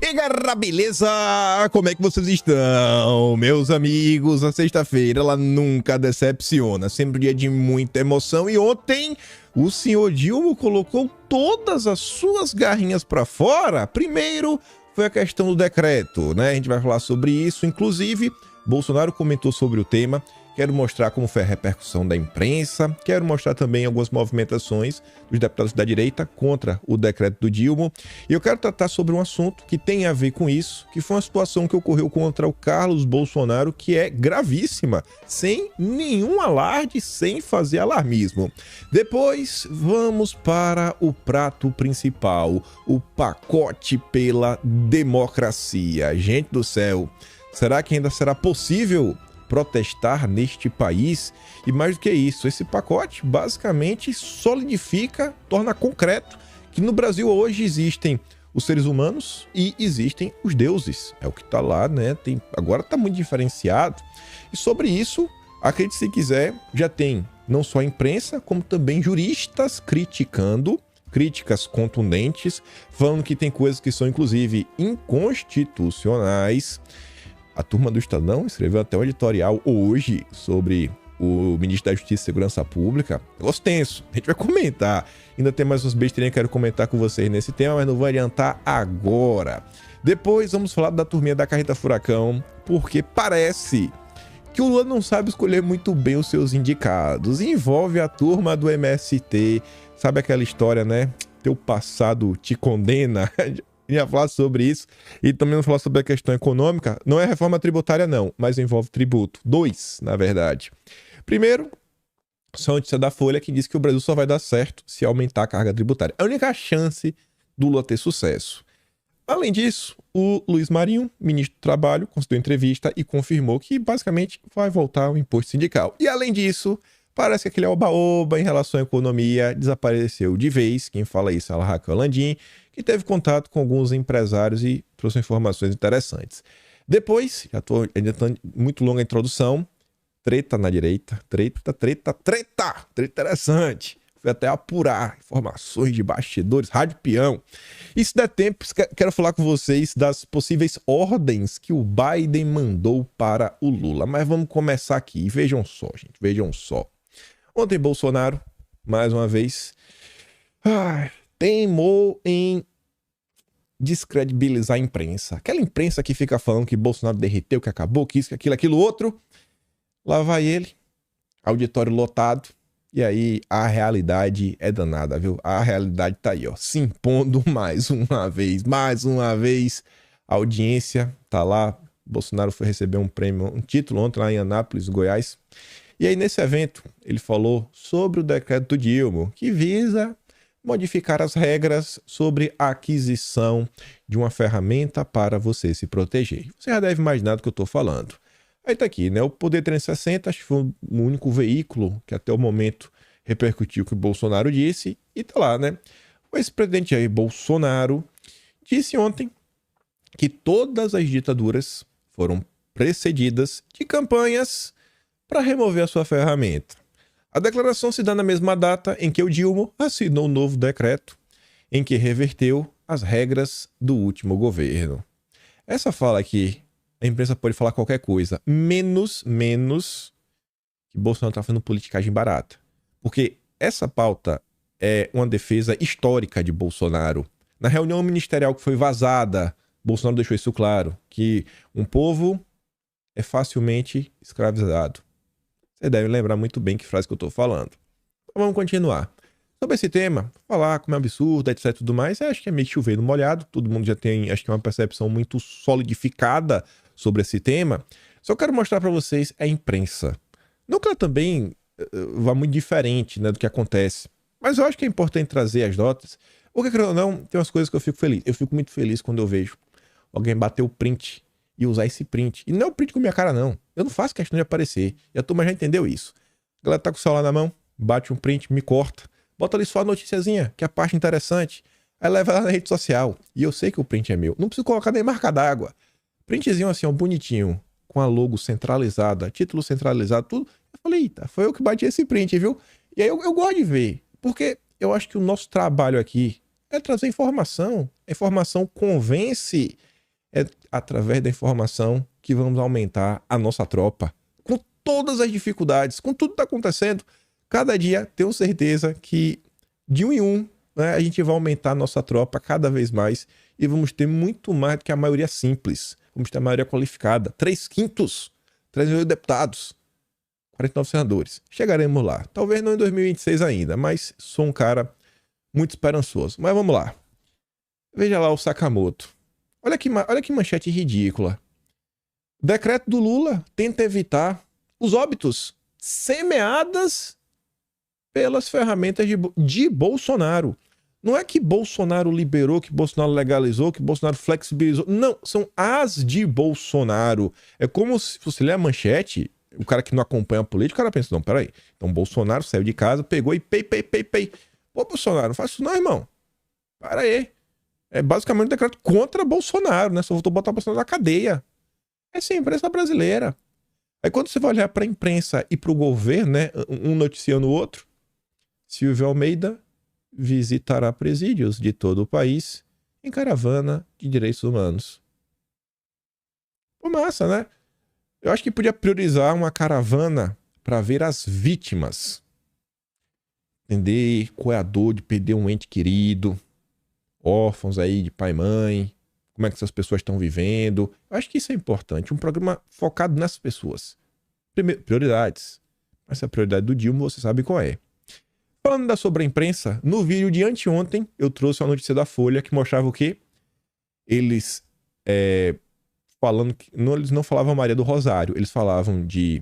E galera, beleza? Como é que vocês estão? Meus amigos, a sexta-feira ela nunca decepciona, sempre um dia de muita emoção. E ontem o senhor Dilma colocou todas as suas garrinhas pra fora. Primeiro foi a questão do decreto, né? A gente vai falar sobre isso, inclusive Bolsonaro comentou sobre o tema. Quero mostrar como foi a repercussão da imprensa, quero mostrar também algumas movimentações dos deputados da direita contra o decreto do Dilma. E eu quero tratar sobre um assunto que tem a ver com isso, que foi uma situação que ocorreu contra o Carlos Bolsonaro, que é gravíssima, sem nenhum alarde, sem fazer alarmismo. Depois, vamos para o prato principal, o pacote pela democracia. Gente do céu, será que ainda será possível protestar neste país? E mais do que isso, esse pacote basicamente solidifica, torna concreto que no Brasil hoje existem os seres humanos e existem os deuses. É o que está lá, né? Agora está muito diferenciado. E sobre isso, acredite se quiser, já tem não só a imprensa, como também juristas criticando, críticas contundentes, falando que tem coisas que são inclusive inconstitucionais. A turma do Estadão escreveu até um editorial hoje sobre o ministro da Justiça e Segurança Pública. Negócio tenso, a gente vai comentar. Ainda tem mais umas besteirinhas que eu quero comentar com vocês nesse tema, mas não vou adiantar agora. Depois vamos falar da turminha da Carreta Furacão, porque parece que o Lula não sabe escolher muito bem os seus indicados. Envolve a turma do MST, sabe aquela história, né? Teu passado te condena. Ia falar sobre isso e também vamos falar sobre a questão econômica. Não é reforma tributária não, mas envolve tributo. Dois, na verdade. Primeiro, só a notícia da Folha que diz que o Brasil só vai dar certo se aumentar a carga tributária. É a única chance do Lula ter sucesso. Além disso, o Luiz Marinho, ministro do Trabalho, concedeu entrevista e confirmou que basicamente vai voltar o imposto sindical. E além disso, parece que aquele oba-oba em relação à economia desapareceu de vez. Quem fala isso é a Raquel Landim, que teve contato com alguns empresários e trouxe informações interessantes. Depois, ainda está muito longa a introdução, treta na direita, treta interessante. Fui até apurar informações de bastidores, rádio peão. E se der tempo, quero falar com vocês das possíveis ordens que o Biden mandou para o Lula. Mas vamos começar aqui. E vejam só, gente, vejam só. Ontem Bolsonaro, mais uma vez, teimou em descredibilizar a imprensa. Aquela imprensa que fica falando que Bolsonaro derreteu, que acabou, que isso, que aquilo outro. Lá vai ele, auditório lotado. E aí a realidade é danada, viu? A realidade tá aí, ó, se impondo mais uma vez. A audiência tá lá. Bolsonaro foi receber um prêmio, um título ontem lá em Anápolis, Goiás. E aí nesse evento ele falou sobre o decreto do Dilma, que visa modificar as regras sobre a aquisição de uma ferramenta para você se proteger. Você já deve imaginar do que eu estou falando. Aí tá aqui, né? O Poder 360, acho que foi o único veículo que até o momento repercutiu o que o Bolsonaro disse. E tá lá, né? O ex-presidente Jair Bolsonaro disse ontem que todas as ditaduras foram precedidas de campanhas para remover a sua ferramenta. A declaração se dá na mesma data em que o Dilma assinou um novo decreto em que reverteu as regras do último governo. Essa fala aqui, a imprensa pode falar qualquer coisa, menos que Bolsonaro está fazendo politicagem barata. Porque essa pauta é uma defesa histórica de Bolsonaro. Na reunião ministerial que foi vazada, Bolsonaro deixou isso claro, que um povo é facilmente escravizado. Você deve lembrar muito bem que frase que eu estou falando. Então vamos continuar. Sobre esse tema, falar como é absurdo, etc e tudo mais, acho que é meio chover no molhado. Todo mundo já tem, acho que uma percepção muito solidificada sobre esse tema. Só quero mostrar para vocês a imprensa. Não que ela também vá muito diferente, né, do que acontece. Mas eu acho que é importante trazer as notas. Porque, querendo ou não, tem umas coisas que eu fico feliz. Eu fico muito feliz quando eu vejo alguém bater o print e usar esse print. E não é o print com minha cara, não. Eu não faço questão de aparecer. E a turma já entendeu isso. A galera tá com o celular na mão, bate um print, me corta. Bota ali só a noticiazinha, que é a parte interessante. Aí leva lá na rede social. E eu sei que o print é meu. Não preciso colocar nem marca d'água. Printzinho assim, ó, bonitinho. Com a logo centralizada, título centralizado, tudo. Eu falei, eita, foi eu que bati esse print, viu? E aí eu gosto de ver. Porque eu acho que o nosso trabalho aqui é trazer informação. A informação convence. É através da informação que vamos aumentar a nossa tropa. Com todas as dificuldades, com tudo que está acontecendo, cada dia tenho certeza que de um em um, né, a gente vai aumentar a nossa tropa cada vez mais e vamos ter muito mais do que a maioria simples. Vamos ter a maioria qualificada. 3/5, 38 deputados, 49 senadores. Chegaremos lá. Talvez não em 2026 ainda, mas sou um cara muito esperançoso. Mas vamos lá. Veja lá o Sakamoto. Olha que manchete ridícula. O decreto do Lula tenta evitar os óbitos semeadas pelas ferramentas de Bolsonaro. Não é que Bolsonaro liberou, que Bolsonaro legalizou, que Bolsonaro flexibilizou. Não, são as de Bolsonaro. É como se você ler a manchete, o cara que não acompanha a política, o cara pensa, não, peraí. Então Bolsonaro saiu de casa, pegou e pei. Pô, Bolsonaro, não faz isso não, irmão. Para aí. É basicamente um decreto contra Bolsonaro, né? Só voltou a botar Bolsonaro na cadeia. É sim, a imprensa brasileira. Aí quando você vai olhar para a imprensa e para o governo, né? Um noticiando o outro, Silvio Almeida visitará presídios de todo o país em caravana de direitos humanos. Pô, massa, né? Eu acho que podia priorizar uma caravana para ver as vítimas. Entender qual é a dor de perder um ente querido, órfãos aí de pai e mãe, como é que essas pessoas estão vivendo. Eu acho que isso é importante. Um programa focado nessas pessoas. Primeiro, prioridades. Essa é a prioridade do Dilma, você sabe qual é. Falando sobre a imprensa, no vídeo de anteontem, eu trouxe uma notícia da Folha que mostrava o quê? Eles falando que... eles não falavam Maria do Rosário, eles falavam de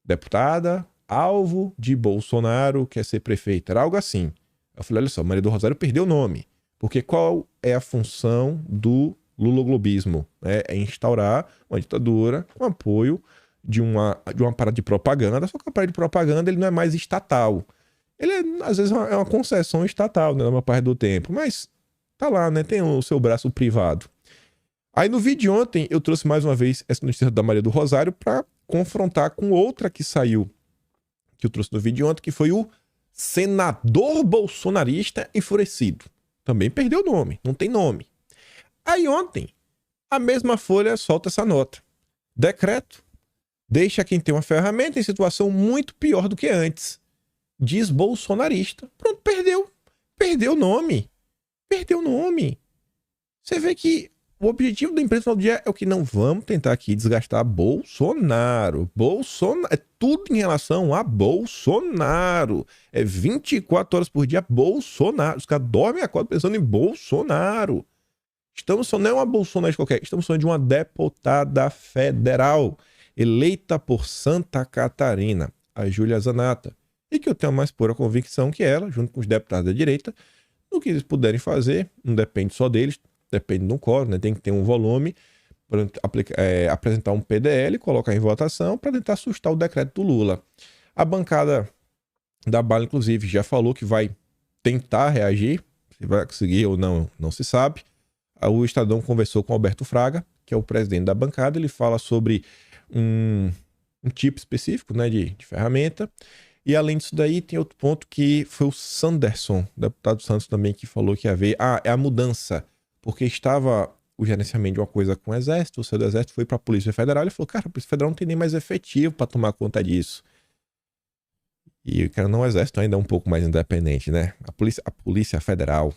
deputada, alvo de Bolsonaro, quer ser prefeita. Era algo assim. Eu falei, olha só, Maria do Rosário perdeu o nome. Porque qual é a função do luloglobismo? É instaurar uma ditadura com apoio de uma parada de propaganda, só que a parada de propaganda ele não é mais estatal. Ele às vezes é uma concessão estatal, né, na maior parte do tempo, mas tá lá, né, tem o seu braço privado. Aí no vídeo de ontem eu trouxe mais uma vez essa notícia da Maria do Rosário para confrontar com outra que saiu, que eu trouxe no vídeo de ontem, que foi o senador bolsonarista enfurecido. Também perdeu o nome, não tem nome. Aí ontem, a mesma Folha solta essa nota. Decreto deixa quem tem uma ferramenta em situação muito pior do que antes. Diz bolsonarista. Pronto, perdeu. Perdeu o nome. Perdeu o nome. Você vê que o objetivo da imprensa no dia é o que não vamos tentar aqui desgastar Bolsonaro. Bolsonaro. É tudo em relação a Bolsonaro. É 24 horas por dia Bolsonaro. Os caras dormem e acordam pensando em Bolsonaro. Estamos falando, não é uma bolsonarista qualquer, estamos falando de uma deputada federal eleita por Santa Catarina, a Júlia Zanata. E que eu tenho a mais pura convicção que ela, junto com os deputados da direita, no que eles puderem fazer, não depende só deles, depende do quórum, né? Tem que ter um volume para apresentar um PDL, colocar em votação para tentar assustar o decreto do Lula. A bancada da bala, inclusive, já falou que vai tentar reagir, se vai conseguir ou não, não se sabe. O Estadão conversou com Alberto Fraga, que é o presidente da bancada, ele fala sobre um tipo específico, né, de ferramenta. E além disso daí, tem outro ponto que foi o Sanderson, deputado Santos também, que falou que ia haver... é a mudança, porque estava o gerenciamento de uma coisa com o Exército, o seu do Exército foi para a Polícia Federal, ele falou, cara, a Polícia Federal não tem nem mais efetivo para tomar conta disso. E o cara não, o Exército ainda é um pouco mais independente, né? A Polícia Federal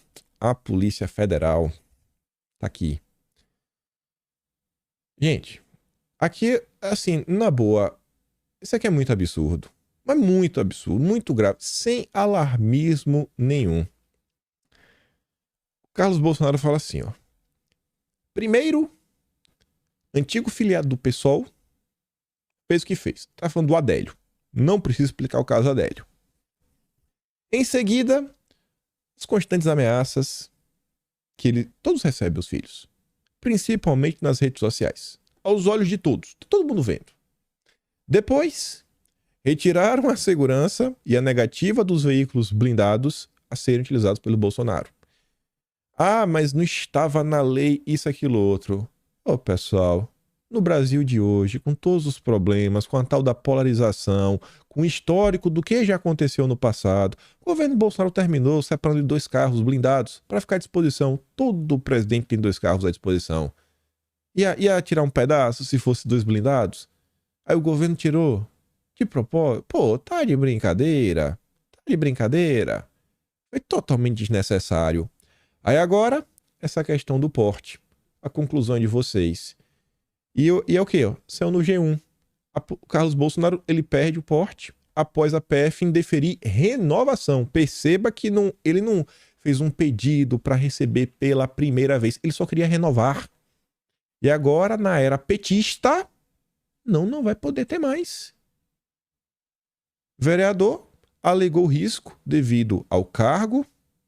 tá aqui. Gente, aqui, assim, na boa, isso aqui é muito absurdo. Mas muito absurdo, muito grave, sem alarmismo nenhum. O Carlos Bolsonaro fala assim, ó. Primeiro, antigo filiado do PSOL fez o que fez. Tá falando do Adélio. Não preciso explicar o caso Adélio. Em seguida, as constantes ameaças que todos recebem, os filhos. Principalmente nas redes sociais. Aos olhos de todos. Tá todo mundo vendo. Depois, retiraram a segurança e a negativa dos veículos blindados a serem utilizados pelo Bolsonaro. Ah, mas não estava na lei isso, aquilo, outro. Ô, pessoal, no Brasil de hoje, com todos os problemas, com a tal da polarização, com o histórico do que já aconteceu no passado, o governo Bolsonaro terminou separando de 2 carros blindados para ficar à disposição. Todo presidente tem 2 carros à disposição. Ia tirar um pedaço se fosse 2 blindados? Aí o governo tirou. De propósito. Pô, tá de brincadeira. Tá de brincadeira. Foi totalmente desnecessário. Aí agora, essa questão do porte. A conclusão de vocês. E é o quê? Saiu no G1. O Carlos Bolsonaro, ele perde o porte após a PF indeferir renovação. Perceba que ele não fez um pedido para receber pela primeira vez. Ele só queria renovar. E agora, na era petista, não vai poder ter mais. Vereador alegou risco devido ao cargo,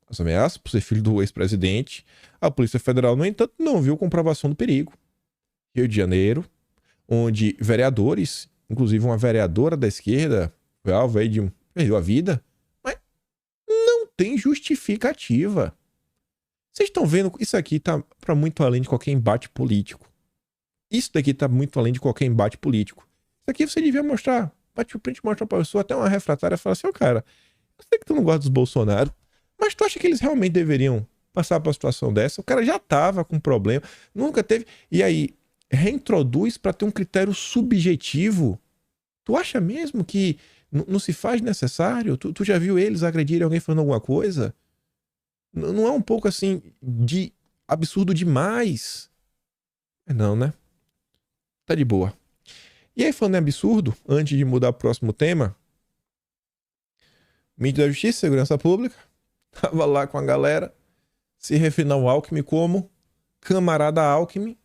as ameaças por ser filho do ex-presidente. A Polícia Federal, no entanto, não viu comprovação do perigo. Rio de Janeiro, onde vereadores, inclusive uma vereadora da esquerda, foi alvo aí perdeu a vida, mas não tem justificativa. Vocês estão vendo, isso aqui tá para muito além de qualquer embate político. Isso daqui tá muito além de qualquer embate político. Isso aqui você devia mostrar, bate o print, mostra pra pessoa, até uma refratária, fala assim, cara, eu sei que tu não gosta dos Bolsonaro, mas tu acha que eles realmente deveriam passar por uma situação dessa? O cara já tava com problema, nunca teve, e aí reintroduz para ter um critério subjetivo. Tu acha mesmo que não se faz necessário? Tu já viu eles agredirem alguém falando alguma coisa? Não é um pouco assim de absurdo demais? Não, né? Tá de boa. E aí, falando em absurdo, antes de mudar pro próximo tema, Ministro da Justiça e Segurança Pública tava lá com a galera se referindo ao Alckmin como camarada Alckmin.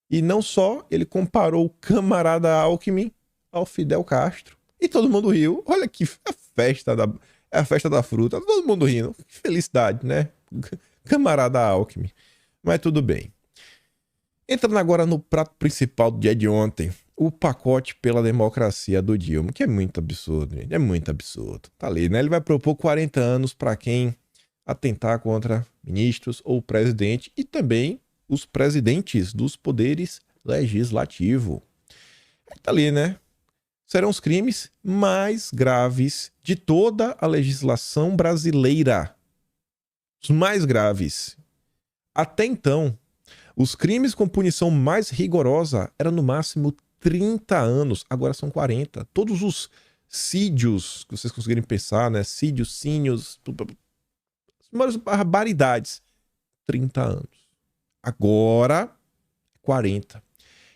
E não só, ele comparou o camarada Alckmin ao Fidel Castro. E todo mundo riu. Olha que a festa da fruta. Todo mundo rindo. Que felicidade, né? Camarada Alckmin. Mas tudo bem. Entrando agora no prato principal do dia de ontem. O pacote pela democracia do Dilma. Que é muito absurdo, gente. É muito absurdo. Tá ali, né? Ele vai propor 40 anos para quem atentar contra ministros ou presidente. E também os presidentes dos poderes legislativo. Tá ali, né? Serão os crimes mais graves de toda a legislação brasileira. Os mais graves. Até então, os crimes com punição mais rigorosa eram no máximo 30 anos. Agora são 40. Todos os sídios que vocês conseguirem pensar, né? Sídios, sínios, as maiores barbaridades. 30 anos. Agora, 40.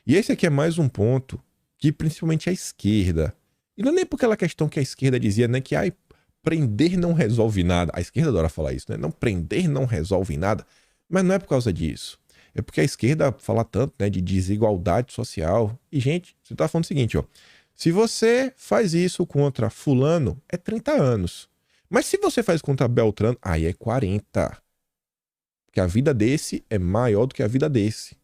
E esse aqui é mais um ponto que principalmente a esquerda, e não é nem por aquela questão que a esquerda dizia, né, que prender não resolve nada. A esquerda adora falar isso, né? Não, prender não resolve nada. Mas não é por causa disso. É porque a esquerda fala tanto, né, de desigualdade social. E, gente, você tá falando o seguinte, ó. Se você faz isso contra fulano, é 30 anos. Mas se você faz contra Beltrano, aí é 40. Porque a vida desse é maior do que a vida desse.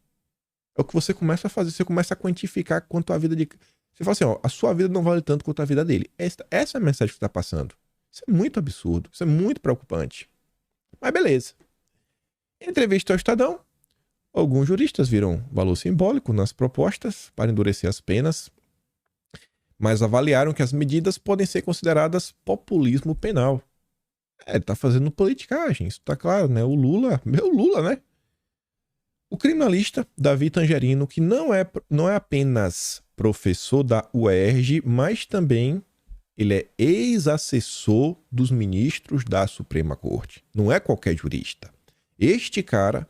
É o que você começa a fazer. Você começa a quantificar quanto a vida de... Você fala assim, ó, a sua vida não vale tanto quanto a vida dele. Essa é a mensagem que você está passando. Isso é muito absurdo. Isso é muito preocupante. Mas beleza. Em entrevista ao Estadão, alguns juristas viram valor simbólico nas propostas para endurecer as penas, mas avaliaram que as medidas podem ser consideradas populismo penal. Ele tá fazendo politicagem, isso tá claro, né? O Lula, meu Lula, né? O criminalista Davi Tangerino, que não é apenas professor da UERJ, mas também ele é ex-assessor dos ministros da Suprema Corte. Não é qualquer jurista. Este cara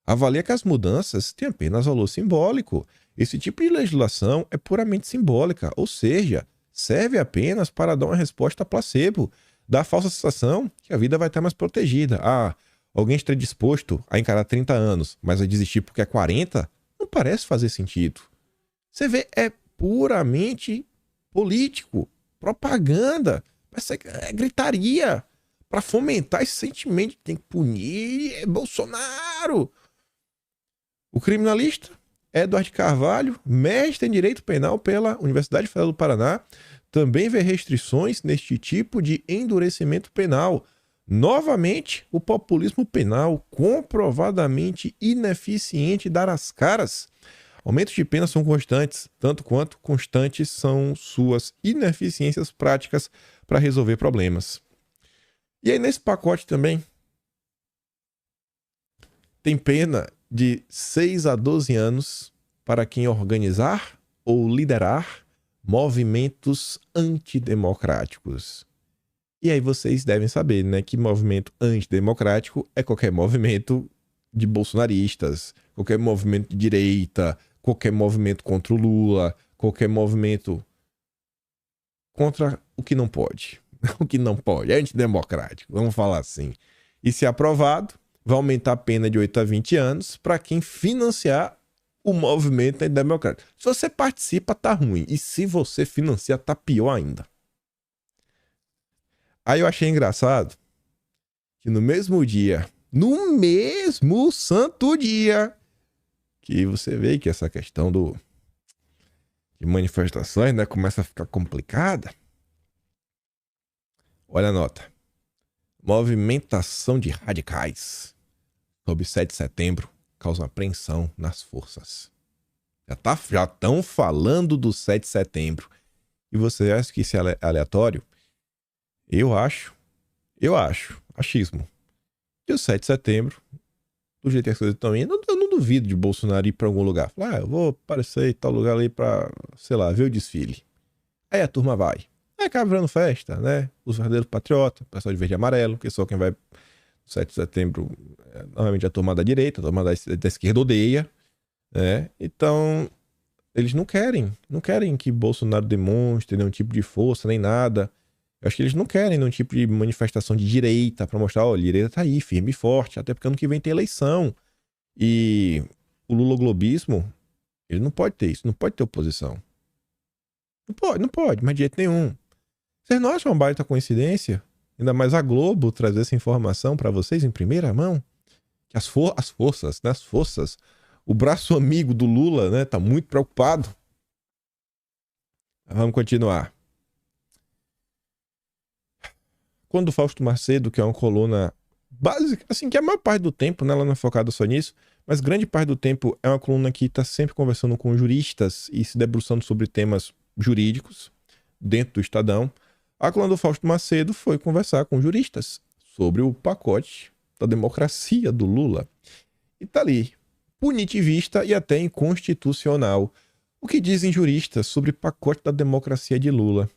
avalia que as mudanças têm apenas valor simbólico. Esse tipo de legislação é puramente simbólica, ou seja, serve apenas para dar uma resposta placebo, dar a falsa sensação que a vida vai estar mais protegida. Alguém estaria disposto a encarar 30 anos, mas a desistir porque é 40? Não parece fazer sentido. Você vê, é puramente político, propaganda, é gritaria para fomentar esse sentimento de tem que punir Bolsonaro. O criminalista Eduardo Carvalho, mestre em Direito Penal pela Universidade Federal do Paraná, também vê restrições neste tipo de endurecimento penal. Novamente, o populismo penal comprovadamente ineficiente dar as caras. Aumentos de pena são constantes, tanto quanto constantes são suas ineficiências práticas para resolver problemas. E aí, nesse pacote também, tem pena de 6 a 12 anos para quem organizar ou liderar movimentos antidemocráticos. E aí vocês devem saber, né, que movimento antidemocrático é qualquer movimento de bolsonaristas, qualquer movimento de direita, qualquer movimento contra o Lula, qualquer movimento contra o que não pode. O que não pode, é antidemocrático, vamos falar assim. E se aprovado, vai aumentar a pena de 8 a 20 anos para quem financiar o movimento antidemocrático. Se você participa, tá ruim. E se você financia, tá pior ainda. Aí eu achei engraçado que no mesmo santo dia, que você vê que essa questão de manifestações, né, começa a ficar complicada. Olha a nota. Movimentação de radicais sob 7 de setembro causa apreensão nas forças. Já estão falando do 7 de setembro. E você acha que isso é aleatório? Eu acho, achismo, que o 7 de setembro, do jeito que as coisas estão indo, eu não duvido de Bolsonaro ir para algum lugar. Falar, eu vou aparecer em tal lugar ali para, sei lá, ver o desfile. Aí a turma vai. Aí acaba virando festa, né? Os verdadeiros patriotas, o pessoal de verde e amarelo, que só quem vai no 7 de setembro, normalmente a turma da direita, a turma da esquerda odeia, né? Então, eles não querem que Bolsonaro demonstre nenhum tipo de força, nem nada. Eu acho que eles não querem nenhum tipo de manifestação de direita para mostrar, olha, a direita tá aí, firme e forte, até porque ano que vem tem eleição. E o luloglobismo, ele não pode ter isso, não pode ter oposição. Não pode, mas de jeito nenhum. Vocês não acham uma baita coincidência? Ainda mais a Globo trazer essa informação para vocês em primeira mão? Que as forças, né? As forças, o braço amigo do Lula, né? Tá muito preocupado. Vamos continuar. Quando o Fausto Macedo, que é uma coluna básica, assim, que a maior parte do tempo, né, ela não é focada só nisso, mas grande parte do tempo é uma coluna que está sempre conversando com juristas e se debruçando sobre temas jurídicos dentro do Estadão. A coluna do Fausto Macedo foi conversar com juristas sobre o pacote da democracia do Lula. E tá ali, punitivista e até inconstitucional. O que dizem juristas sobre o pacote da democracia de Lula?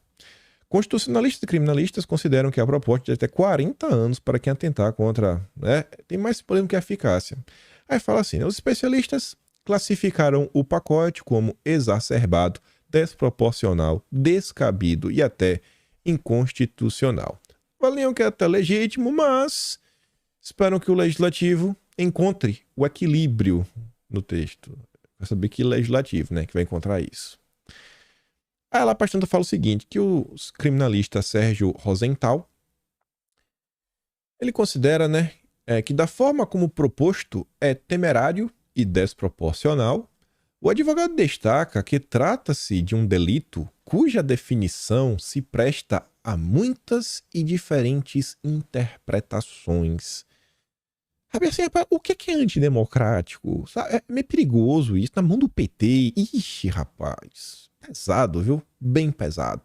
Constitucionalistas e criminalistas consideram que a proposta de até 40 anos para quem atentar contra, né, tem mais problema que eficácia. Aí fala assim, né, os especialistas classificaram o pacote como exacerbado, desproporcional, descabido e até inconstitucional. Avaliam que é até legítimo, mas esperam que o legislativo encontre o equilíbrio no texto. Vai saber que legislativo, né, que vai encontrar isso. Aí ela, bastante, fala o seguinte, que o criminalista Sérgio Rosenthal, ele considera, né, que da forma como proposto é temerário e desproporcional. O advogado destaca que trata-se de um delito cuja definição se presta a muitas e diferentes interpretações. Sabe assim, rapaz, o que é antidemocrático? Sabe, é meio perigoso isso, na mão do PT. Ixi, rapaz, pesado, viu? Bem pesado.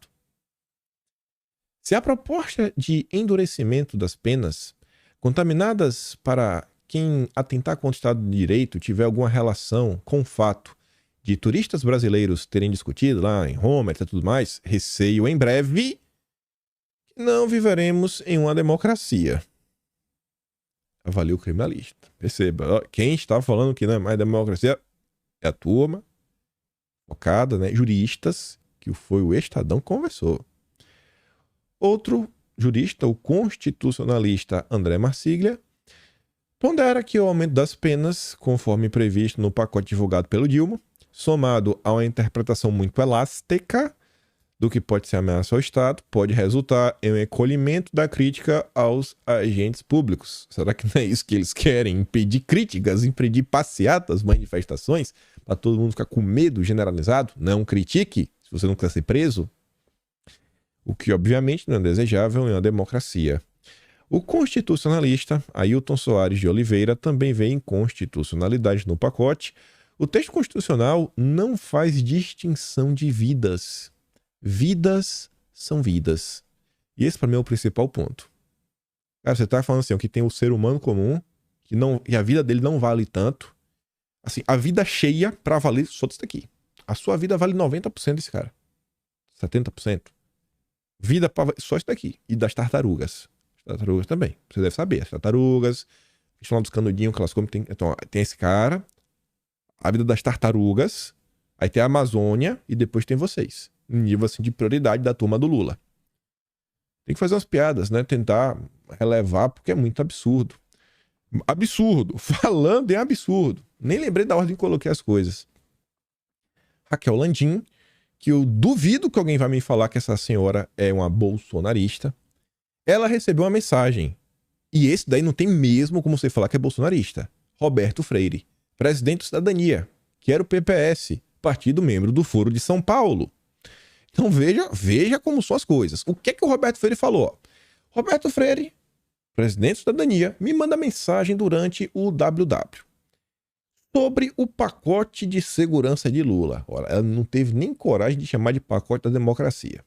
Se a proposta de endurecimento das penas, contaminadas para quem atentar contra o Estado de Direito tiver alguma relação com o fato de turistas brasileiros terem discutido lá em Roma e tudo mais, receio em breve que não viveremos em uma democracia. Avalia o criminalista. Perceba, quem está falando que não é mais democracia é a turma focada, né? Juristas, que foi o Estadão que conversou. Outro jurista, o constitucionalista André Marsiglia, pondera que o aumento das penas, conforme previsto no pacote divulgado pelo Dilma, somado a uma interpretação muito elástica do que pode ser ameaça ao Estado, pode resultar em um encolhimento da crítica aos agentes públicos. Será que não é isso que eles querem? Impedir críticas, impedir passeatas, manifestações, para todo mundo ficar com medo generalizado? Não critique, se você não quer ser preso. O que, obviamente, não é desejável em uma democracia. O constitucionalista Ailton Soares de Oliveira também vê inconstitucionalidade no pacote. O texto constitucional não faz distinção de vidas. Vidas são vidas. E esse, para mim, é o principal ponto. Cara, você tá falando assim, que tem o ser humano comum, que a vida dele não vale tanto. Assim, a vida cheia pra valer só disso daqui. A sua vida vale 90% desse cara. 70%. Vida pra só isso daqui. E das tartarugas. As tartarugas também. Você deve saber. As tartarugas. Estão lá dos canudinhos que elas comem. Então, tem esse cara. A vida das tartarugas. Aí tem a Amazônia. E depois tem vocês. Um nível assim de prioridade da turma do Lula. Tem que fazer umas piadas, né? Tentar relevar, porque é muito absurdo. Absurdo. Falando em absurdo. Nem lembrei da ordem que coloquei as coisas. Raquel Landim, que eu duvido que alguém vai me falar que essa senhora é uma bolsonarista. Ela recebeu uma mensagem. E esse daí não tem mesmo como você falar que é bolsonarista. Roberto Freire, presidente do Cidadania, que era o PPS, partido membro do Foro de São Paulo. Então veja como são as coisas. O que é que o Roberto Freire falou? Roberto Freire, presidente do Cidadania, me manda mensagem durante o WW sobre o pacote de segurança de Lula. Ora, ela não teve nem coragem de chamar de pacote da democracia.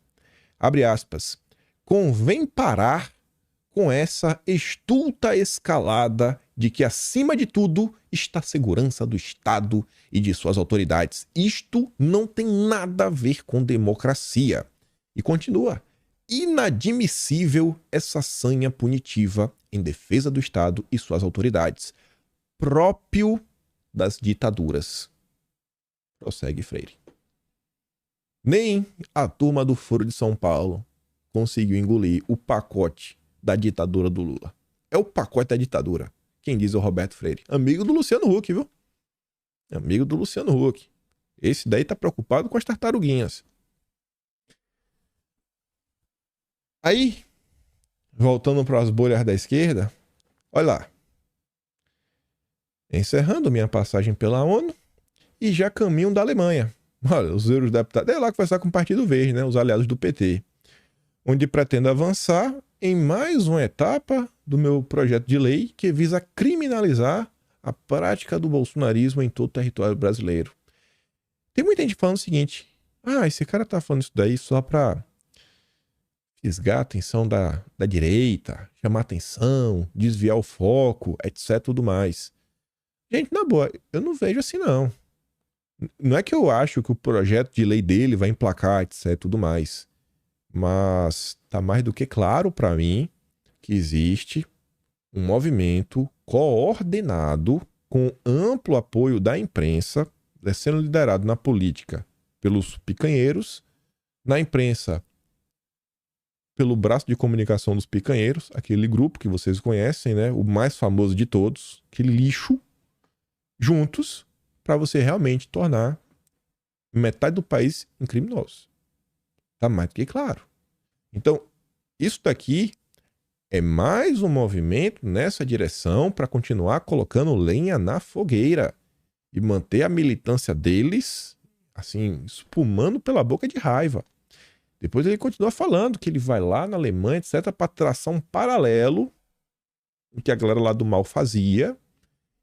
Abre aspas. Convém parar com essa estulta escalada de que, acima de tudo, está a segurança do Estado e de suas autoridades. Isto não tem nada a ver com democracia. E continua. Inadmissível essa sanha punitiva em defesa do Estado e suas autoridades. Próprio das ditaduras. Prossegue Freire. Nem a turma do Foro de São Paulo conseguiu engolir o pacote da ditadura do Lula. É o pacote da ditadura. Quem diz é o Roberto Freire. Amigo do Luciano Huck, viu? Amigo do Luciano Huck. Esse daí tá preocupado com as tartaruguinhas. Aí, voltando para as bolhas da esquerda, olha lá. Encerrando minha passagem pela ONU e já caminho da Alemanha. Olha, os eurodeputados, é lá conversar com o Partido Verde, né, os aliados do PT, onde pretendo avançar em mais uma etapa do meu projeto de lei que visa criminalizar a prática do bolsonarismo em todo o território brasileiro. Tem muita gente falando o seguinte, esse cara tá falando isso daí só pra fisgar a atenção da direita, chamar atenção, desviar o foco, etc, tudo mais. Gente, na boa, eu não vejo assim, não. Não é que eu acho que o projeto de lei dele vai emplacar, etc, tudo mais. Mas tá mais do que claro para mim que existe um movimento coordenado com amplo apoio da imprensa, sendo liderado na política pelos picanheiros, na imprensa pelo braço de comunicação dos picanheiros, aquele grupo que vocês conhecem, né, o mais famoso de todos, aquele lixo, juntos, para você realmente tornar metade do país em criminosos. Tá mais do que claro. Então, isso daqui é mais um movimento nessa direção para continuar colocando lenha na fogueira e manter a militância deles, assim, espumando pela boca de raiva. Depois ele continua falando que ele vai lá na Alemanha, etc., para traçar um paralelo com o que a galera lá do mal fazia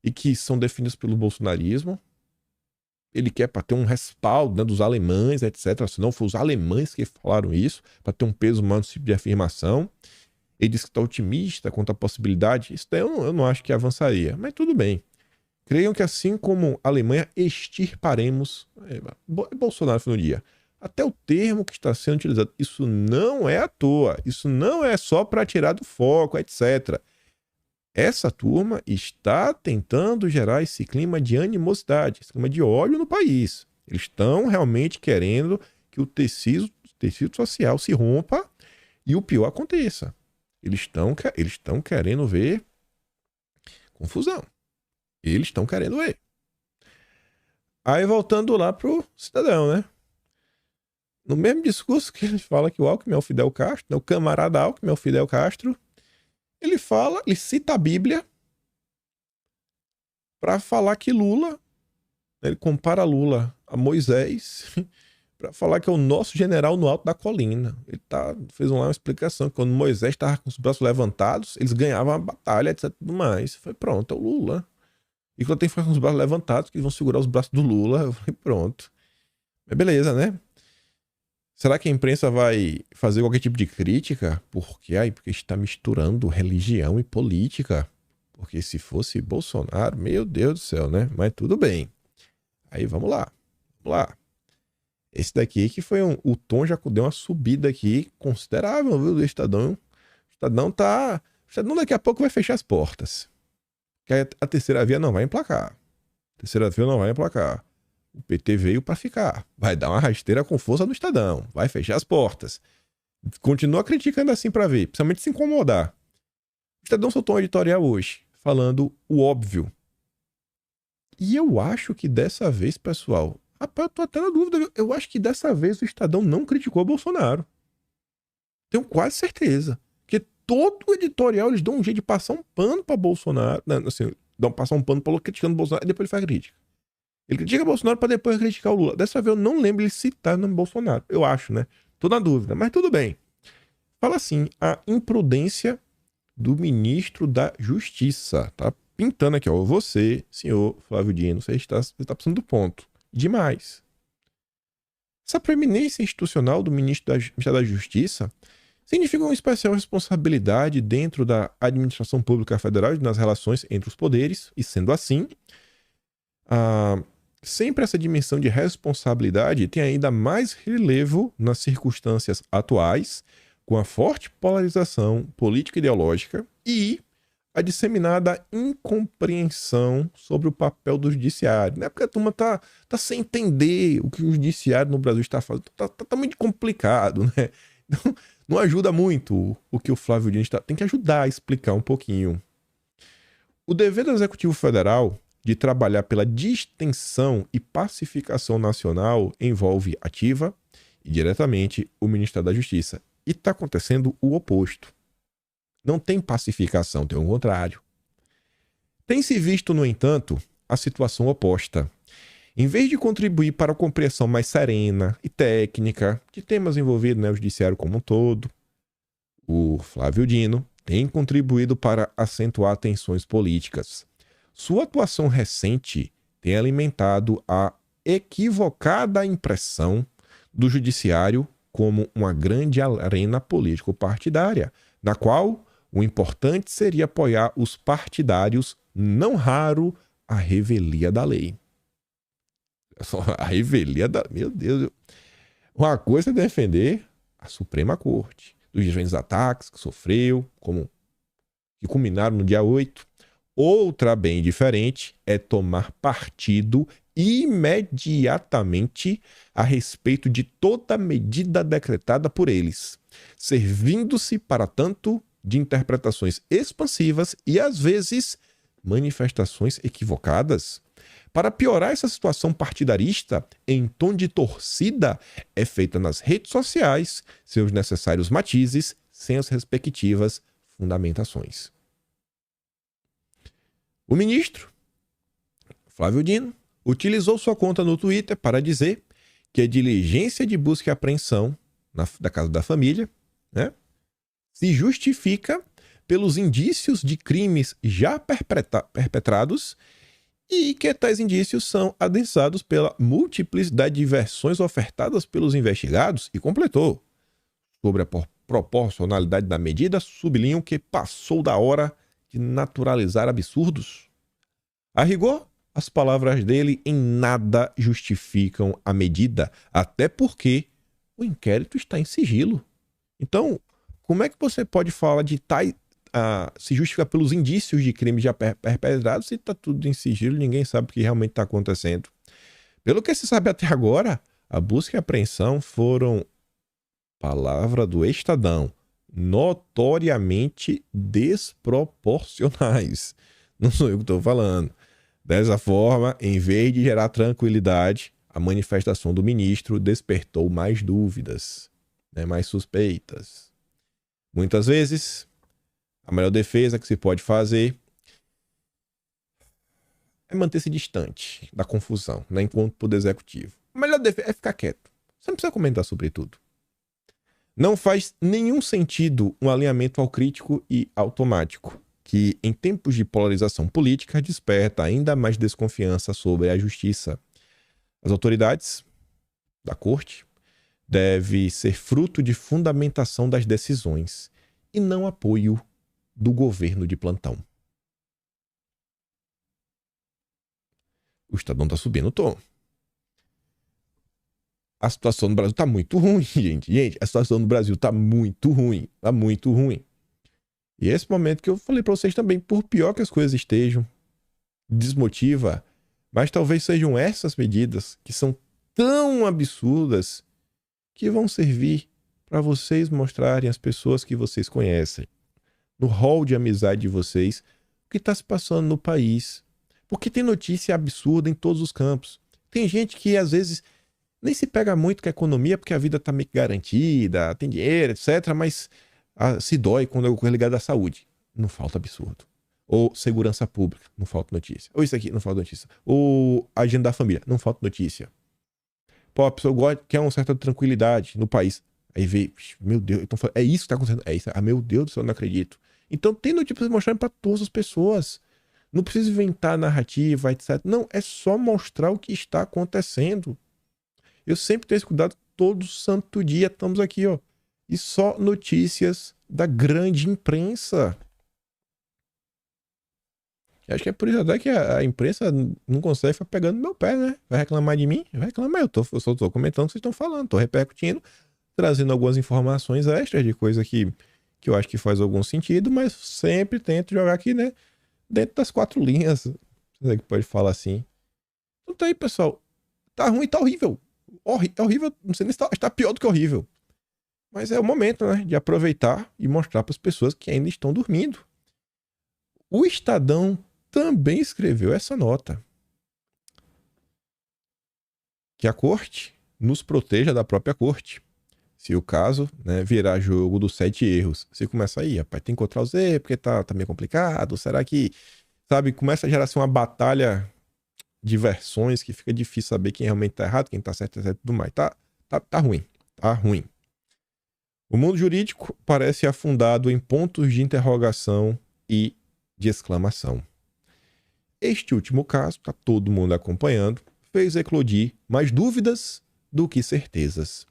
e que são definidos pelo bolsonarismo. Ele quer para ter um respaldo, né, dos alemães, etc. Se não for os alemães que falaram isso, para ter um peso maior nesse tipo de afirmação. Ele diz que está otimista quanto à possibilidade. Isso daí eu não acho que avançaria, mas tudo bem. Creiam que assim como a Alemanha, extirparemos... Bolsonaro foi no dia. Até o termo que está sendo utilizado. Isso não é à toa. Isso não é só para tirar do foco, etc. Essa turma está tentando gerar esse clima de animosidade, esse clima de ódio no país. Eles estão realmente querendo que o tecido social se rompa e o pior aconteça. Eles estão querendo ver confusão. Eles estão querendo ver. Aí voltando lá pro cidadão, né? No mesmo discurso que ele fala que o Alckmin é o Fidel Castro, né? O camarada Alckmin é o Fidel Castro, ele cita a Bíblia para falar que Lula, ele compara Lula a Moisés, para falar que é o nosso general no alto da colina. Ele fez lá uma explicação que quando Moisés estava com os braços levantados, eles ganhavam a batalha, etc. Tudo mais. Foi pronto, é o Lula. E quando tem que ficar com os braços levantados, que eles vão segurar os braços do Lula, eu falei, pronto. Mas beleza, né? Será que a imprensa vai fazer qualquer tipo de crítica? Porque está misturando religião e política. Porque se fosse Bolsonaro, meu Deus do céu, né? Mas tudo bem. Aí vamos lá. Vamos lá. Esse daqui que foi o tom já deu uma subida aqui considerável, viu, do Estadão. O Estadão daqui a pouco vai fechar as portas. Porque a terceira via não vai emplacar. A terceira via não vai emplacar. O PT veio para ficar. Vai dar uma rasteira com força no Estadão. Vai fechar as portas. Continua criticando assim para ver. Principalmente se incomodar. O Estadão soltou um editorial hoje, falando o óbvio. E eu acho que dessa vez, pessoal... Rapaz, eu tô até na dúvida, viu? Eu acho que dessa vez o Estadão não criticou o Bolsonaro. Tenho quase certeza. Porque todo o editorial eles dão um jeito de passar um pano pra Bolsonaro. Né? Assim, passar um pano pra criticando o Bolsonaro e depois ele faz crítica. Ele critica o Bolsonaro pra depois criticar o Lula. Dessa vez eu não lembro ele citar o nome do Bolsonaro. Eu acho, né? Tô na dúvida, mas tudo bem. Fala assim, a imprudência do ministro da Justiça. Tá pintando aqui, ó. Você, senhor Flávio Dino, você está passando do ponto. Demais. Essa preeminência institucional do ministro da Justiça significa uma especial responsabilidade dentro da administração pública federal e nas relações entre os poderes, e sendo assim, sempre essa dimensão de responsabilidade tem ainda mais relevo nas circunstâncias atuais, com a forte polarização política e ideológica e a disseminada incompreensão sobre o papel do judiciário. Né? Porque a turma tá sem entender o que o judiciário no Brasil está fazendo. Tá muito complicado, né? Então, não ajuda muito o que o Flávio Dino está... Tem que ajudar a explicar um pouquinho. O dever do Executivo Federal de trabalhar pela distensão e pacificação nacional envolve ativa e diretamente o Ministério da Justiça. E está acontecendo o oposto. Não tem pacificação, tem o contrário. Tem se visto, no entanto, a situação oposta. Em vez de contribuir para a compreensão mais serena e técnica de temas envolvidos no judiciário como um todo, o Flávio Dino tem contribuído para acentuar tensões políticas. Sua atuação recente tem alimentado a equivocada impressão do judiciário como uma grande arena político-partidária, na qual o importante seria apoiar os partidários, não raro a revelia da lei. A revelia da... Meu Deus. Uma coisa é defender a Suprema Corte, dos diferentes ataques que sofreu, que culminaram no dia 8. Outra bem diferente é tomar partido imediatamente a respeito de toda medida decretada por eles, servindo-se, para tanto, de interpretações expansivas e, às vezes, manifestações equivocadas. Para piorar essa situação partidarista, em tom de torcida, é feita nas redes sociais seus necessários matizes, sem as respectivas fundamentações. O ministro, Flávio Dino, utilizou sua conta no Twitter para dizer que a diligência de busca e apreensão da casa da família, né, se justifica pelos indícios de crimes já perpetrados e que tais indícios são adensados pela multiplicidade de versões ofertadas pelos investigados e completou. Sobre a proporcionalidade da medida, sublinham que passou da hora de naturalizar absurdos. A rigor, as palavras dele em nada justificam a medida, até porque o inquérito está em sigilo. Então, como é que você pode falar de se justificar pelos indícios de crimes já perpetrados se está tudo em sigilo, ninguém sabe o que realmente está acontecendo? Pelo que se sabe até agora, a busca e a apreensão foram, palavra do Estadão, notoriamente desproporcionais. Não sou eu que estou falando. Dessa forma, em vez de gerar tranquilidade, a manifestação do ministro despertou mais dúvidas, né, mais suspeitas. Muitas vezes, a melhor defesa que se pode fazer é manter-se distante da confusão, né, enquanto poder executivo. A melhor defesa é ficar quieto. Você não precisa comentar sobre tudo. Não faz nenhum sentido um alinhamento ao crítico e automático, que em tempos de polarização política desperta ainda mais desconfiança sobre a justiça. As autoridades da corte devem ser fruto de fundamentação das decisões e não apoio do governo de plantão. o Estadão tá subindo o tom. A situação no Brasil tá muito ruim, gente. Gente, a situação no Brasil tá muito ruim. Tá muito ruim. E esse momento que eu falei pra vocês também, por pior que as coisas estejam, desmotiva, mas talvez sejam essas medidas que são tão absurdas que vão servir para vocês mostrarem às pessoas que vocês conhecem, no hall de amizade de vocês, o que está se passando no país. Porque tem notícia absurda em todos os campos. Tem gente que às vezes nem se pega muito com a economia porque a vida está meio que garantida, tem dinheiro, etc. Mas se dói quando é coisa ligada à saúde. Não falta absurdo. Ou segurança pública, não falta notícia. Ou isso aqui, não falta notícia. Ou agenda da família, não falta notícia. Pô, a pessoa quer uma certa tranquilidade no país. Aí vê, meu Deus, então, é isso que está acontecendo. É isso. Ah, meu Deus do céu, eu não acredito. Então tem notícias mostrando para todas as pessoas. Não precisa inventar narrativa, etc. Não, é só mostrar o que está acontecendo. Eu sempre tenho esse cuidado, todo santo dia estamos aqui, ó. E só notícias da grande imprensa. Eu acho que é por isso até que a imprensa não consegue ficar pegando no meu pé, né? Vai reclamar de mim? Vai reclamar. Eu só tô comentando o que vocês estão falando, tô repercutindo, trazendo algumas informações extras de coisa que eu acho que faz algum sentido, mas sempre tento jogar aqui, né? Dentro das 4 linhas. Você que pode falar assim. Então tá aí, pessoal. Tá ruim, tá horrível. Horrível, não sei nem se está pior do que horrível. Mas é o momento, né? De aproveitar e mostrar para as pessoas que ainda estão dormindo. O Estadão também escreveu essa nota. Que a corte nos proteja da própria corte. Se o caso, né, virar jogo dos 7 erros. Você começa aí, rapaz, tem que encontrar os erros, porque tá meio complicado. Será que, sabe, começa a gerar assim, uma batalha de versões que fica difícil saber quem realmente tá errado, quem tá certo, etc, tudo mais. Tá ruim, tá ruim. O mundo jurídico parece afundado em pontos de interrogação e de exclamação. Este último caso, tá todo mundo acompanhando, fez eclodir mais dúvidas do que certezas.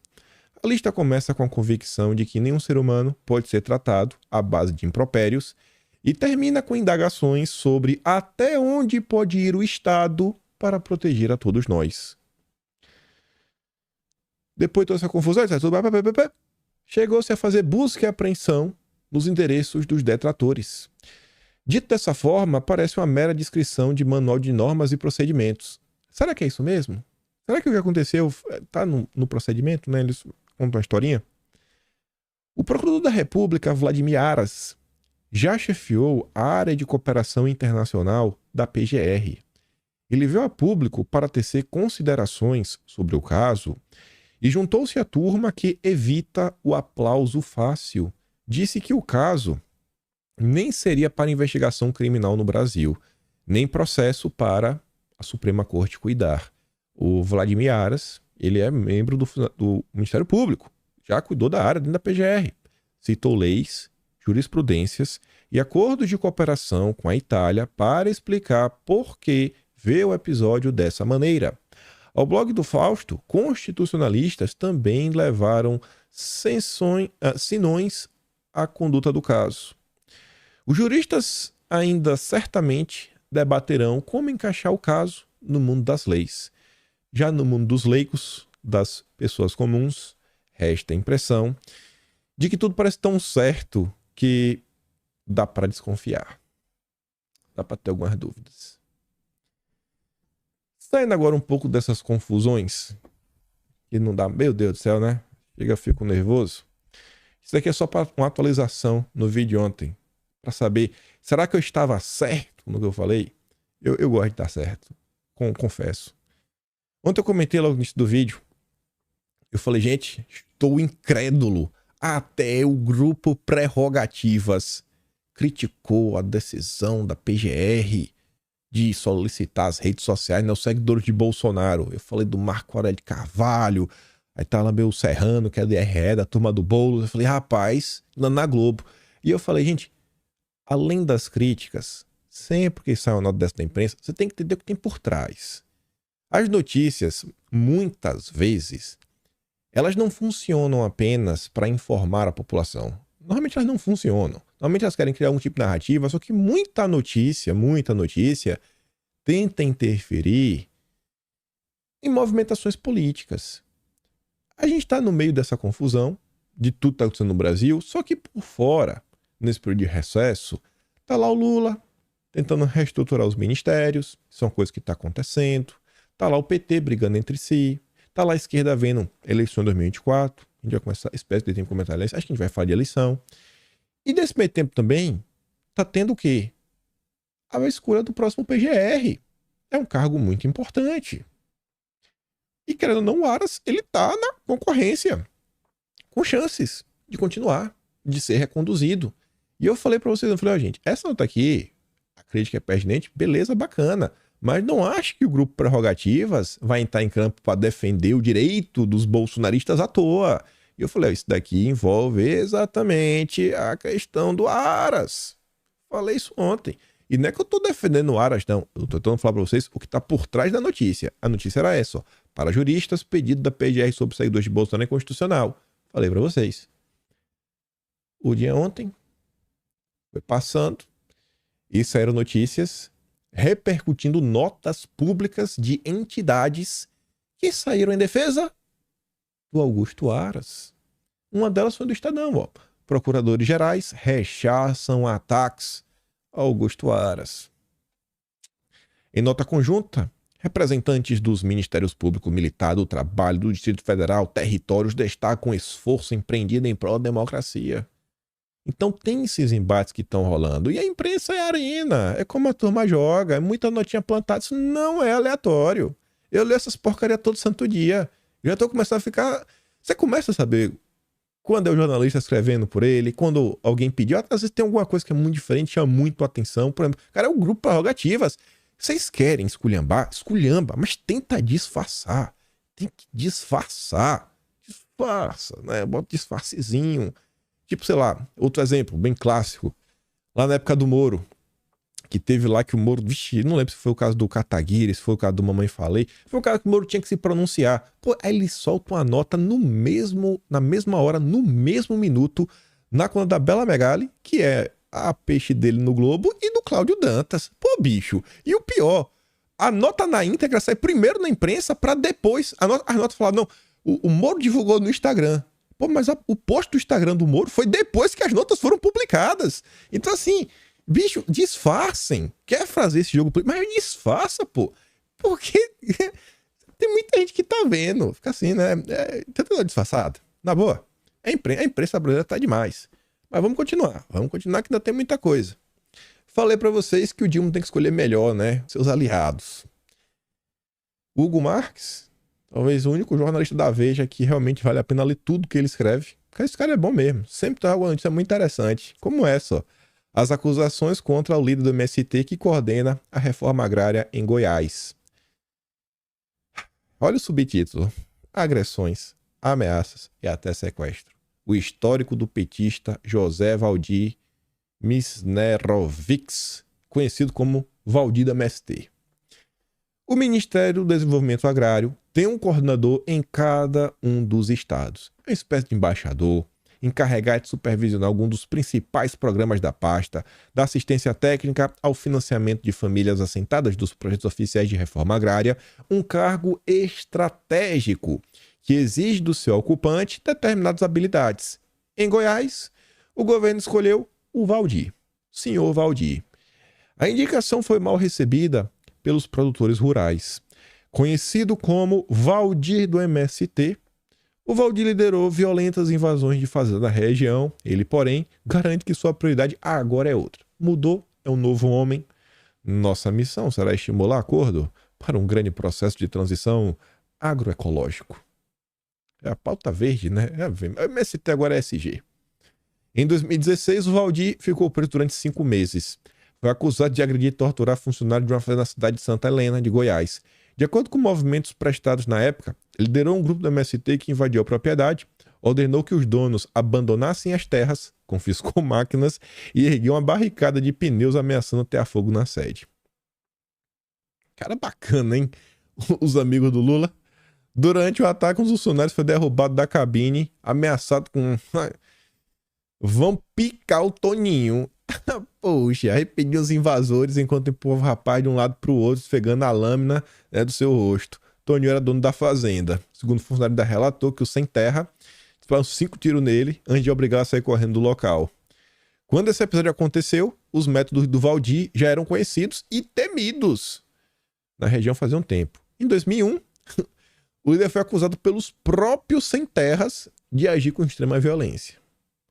A lista começa com a convicção de que nenhum ser humano pode ser tratado à base de impropérios e termina com indagações sobre até onde pode ir o Estado para proteger a todos nós. Depois de toda essa confusão, chegou-se a fazer busca e apreensão nos endereços dos detratori. Dito dessa forma, parece uma mera descrição de manual de normas e procedimentos. Será que é isso mesmo? Será que o que aconteceu está no procedimento, né? Eles contam uma historinha. O procurador da República, Vladimir Aras, já chefiou a área de cooperação internacional da PGR. Ele veio a público para tecer considerações sobre o caso e juntou-se à turma que evita o aplauso fácil. Disse que o caso nem seria para investigação criminal no Brasil, nem processo para a Suprema Corte cuidar. O Vladimir Aras, ele é membro do Ministério Público, já cuidou da área dentro da PGR, citou leis, jurisprudências e acordos de cooperação com a Itália para explicar por que vê o episódio dessa maneira. Ao blog do Fausto, constitucionalistas também levaram sinões à conduta do caso. Os juristas ainda certamente debaterão como encaixar o caso no mundo das leis. Já no mundo dos leigos, das pessoas comuns, resta a impressão de que tudo parece tão certo que dá para desconfiar. Dá para ter algumas dúvidas. Saindo agora um pouco dessas confusões, que não dá, meu Deus do céu, né? Chega, eu fico nervoso. Isso aqui é só para uma atualização no vídeo ontem, para saber, será que eu estava certo no que eu falei? Eu gosto de estar certo, confesso. Ontem eu comentei logo no início do vídeo, eu falei, gente, estou incrédulo. Até o grupo Prerrogativas criticou a decisão da PGR de solicitar as redes sociais, né, os seguidores de Bolsonaro. Eu falei do Marco Aurélio Carvalho, aí tá lá meu Serrano, que é DRE, da turma do Boulos. Eu falei, rapaz, na Globo. E eu falei, gente, além das críticas, sempre que sai uma nota dessa da imprensa, você tem que entender o que tem por trás. As notícias, muitas vezes, elas não funcionam apenas para informar a população. Normalmente elas não funcionam. Normalmente elas querem criar um tipo de narrativa, só que muita notícia tenta interferir em movimentações políticas. A gente está no meio dessa confusão, de tudo que está acontecendo no Brasil, só que por fora, nesse período de recesso, está lá o Lula tentando reestruturar os ministérios, isso é uma coisa que está acontecendo, está lá o PT brigando entre si, está lá a esquerda vendo eleição em 2024, a gente vai começar, espécie de tempo comentar eleição, acho que a gente vai falar de eleição. E nesse meio tempo também, está tendo o quê? A escolha do próximo PGR. É um cargo muito importante. E querendo ou não, o Aras, ele tá na concorrência, com chances de continuar, de ser reconduzido. E eu falei pra vocês, eu falei, ó, gente, essa nota aqui, acredito que é pertinente, beleza, bacana. Mas não acho que o grupo Prerrogativas vai entrar em campo para defender o direito dos bolsonaristas à toa. E eu falei, ó, isso daqui envolve exatamente a questão do Aras. Falei isso ontem. E não é que eu tô defendendo o Aras, não. Eu tô tentando falar pra vocês o que tá por trás da notícia. A notícia era essa, ó. Para juristas, pedido da PGR sobre seguidores de Bolsonaro é inconstitucional. Falei pra vocês. O dia ontem foi passando e saíram notícias repercutindo notas públicas de entidades que saíram em defesa do Augusto Aras. Uma delas foi do Estadão, ó. Procuradores gerais rechaçam ataques ao Augusto Aras. Em nota conjunta, representantes dos Ministérios Público Militar, do Trabalho, do Distrito Federal, territórios destacam o esforço empreendido em prol da democracia. Então tem esses embates que estão rolando. E a imprensa é arena, é como a turma joga, é muita notinha plantada, isso não é aleatório. Eu leio essas porcarias todo santo dia. Já tô começando a ficar... Você começa a saber quando é o jornalista escrevendo por ele, quando alguém pediu, às vezes tem alguma coisa que é muito diferente, chama muito a atenção. Por exemplo, cara, é o grupo Prerrogativas. Vocês querem esculhambar? Esculhamba, mas tenta disfarçar. Tem que disfarçar. Disfarça, né? Bota disfarcezinho. Tipo, sei lá, outro exemplo, bem clássico. Lá na época do Moro, que teve lá que o Moro... Vixe, não lembro se foi o caso do Kataguiri, se foi o caso do Mamãe Falei. Foi o caso que o Moro tinha que se pronunciar. Pô, aí ele solta uma nota na mesma hora, no mesmo minuto, na conta da Bela Megali, que é a peixe dele no Globo, e do Cláudio Dantas. Pô, bicho. E o pior, a nota na íntegra sai primeiro na imprensa pra depois... As notas falavam, não, o Moro divulgou no Instagram. Pô, mas o post do Instagram do Moro foi depois que as notas foram publicadas. Então, assim, bicho, disfarcem. Quer fazer esse jogo, mas disfarça, pô. Porque tem muita gente que tá vendo. Fica assim, né? Tentando disfarçado. Na boa, a imprensa brasileira tá demais. Mas vamos continuar. Vamos continuar que ainda tem muita coisa. Falei pra vocês que o Dilma tem que escolher melhor, né? Seus aliados. Hugo Marques... Talvez o único jornalista da Veja que realmente vale a pena ler tudo que ele escreve. Porque esse cara é bom mesmo. Sempre traz alguma notícia muito interessante. Como essa, ó. As acusações contra o líder do MST que coordena a reforma agrária em Goiás. Olha o subtítulo. Agressões, ameaças e até sequestro. O histórico do petista José Valdir Misnerovics, conhecido como Valdir do MST. O Ministério do Desenvolvimento Agrário tem um coordenador em cada um dos estados. É uma espécie de embaixador, encarregado de supervisionar algum dos principais programas da pasta, da assistência técnica ao financiamento de famílias assentadas dos projetos oficiais de reforma agrária, um cargo estratégico que exige do seu ocupante determinadas habilidades. Em Goiás, o governo escolheu o Valdir, senhor Valdir. A indicação foi mal recebida pelos produtores rurais. Conhecido como Valdir do MST, o Valdir liderou violentas invasões de fazendas na região. Ele, porém, garante que sua prioridade agora é outra. Mudou, é um novo homem. Nossa missão será estimular acordo para um grande processo de transição agroecológico. É a pauta verde, né? O MST agora é SG. Em 2016, o Valdir ficou preso durante 5 meses. Foi acusado de agredir e torturar funcionário de uma fazenda na cidade de Santa Helena, de Goiás. De acordo com movimentos prestados na época, liderou um grupo do MST que invadiu a propriedade, ordenou que os donos abandonassem as terras, confiscou máquinas e ergueu uma barricada de pneus ameaçando ter fogo na sede. Cara bacana, hein? Os amigos do Lula. Durante o ataque, um dos funcionários foi derrubado da cabine, ameaçado com... Vão picar o Toninho. Poxa, arrependiu os invasores enquanto empurrava o rapaz de um lado pro outro, esfregando a lâmina, né, do seu rosto. Toninho era dono da fazenda. Segundo o funcionário ainda relatou que o sem terra disparou 5 tiros nele antes de obrigá-lo a sair correndo do local. Quando esse episódio aconteceu, os métodos do Valdir já eram conhecidos e temidos na região fazia um tempo. Em 2001, o líder foi acusado pelos próprios sem terras de agir com extrema violência.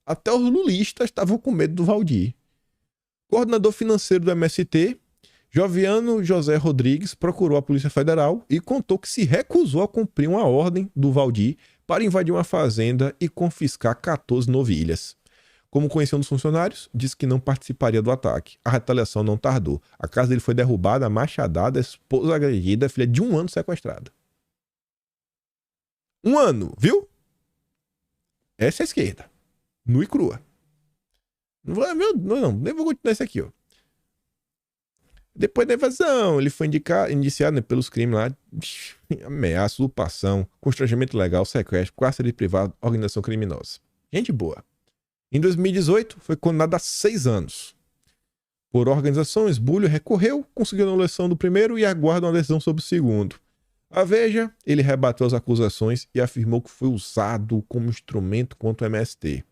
Até os lulistas estavam com medo do Valdir. O coordenador financeiro do MST, Joviano José Rodrigues, procurou a Polícia Federal e contou que se recusou a cumprir uma ordem do Valdir para invadir uma fazenda e confiscar 14 novilhas. Como conheceu um dos funcionários, disse que não participaria do ataque. A retaliação não tardou. A casa dele foi derrubada, machadada, a esposa agredida, a filha de 1 ano sequestrada. 1 ano, viu? Essa é a esquerda. Nua e crua. Não, nem vou continuar isso aqui, ó. Depois da invasão, ele foi indiciado, né, pelos crimes lá, ameaça, usurpação, constrangimento legal, sequestro, cárcere privado, organização criminosa. Gente boa. Em 2018, foi condenado a 6 anos. Por organização, Esbulho recorreu, conseguiu a anulação do primeiro e aguarda uma decisão sobre o segundo. A Veja, ele rebateu as acusações e afirmou que foi usado como instrumento contra o MST.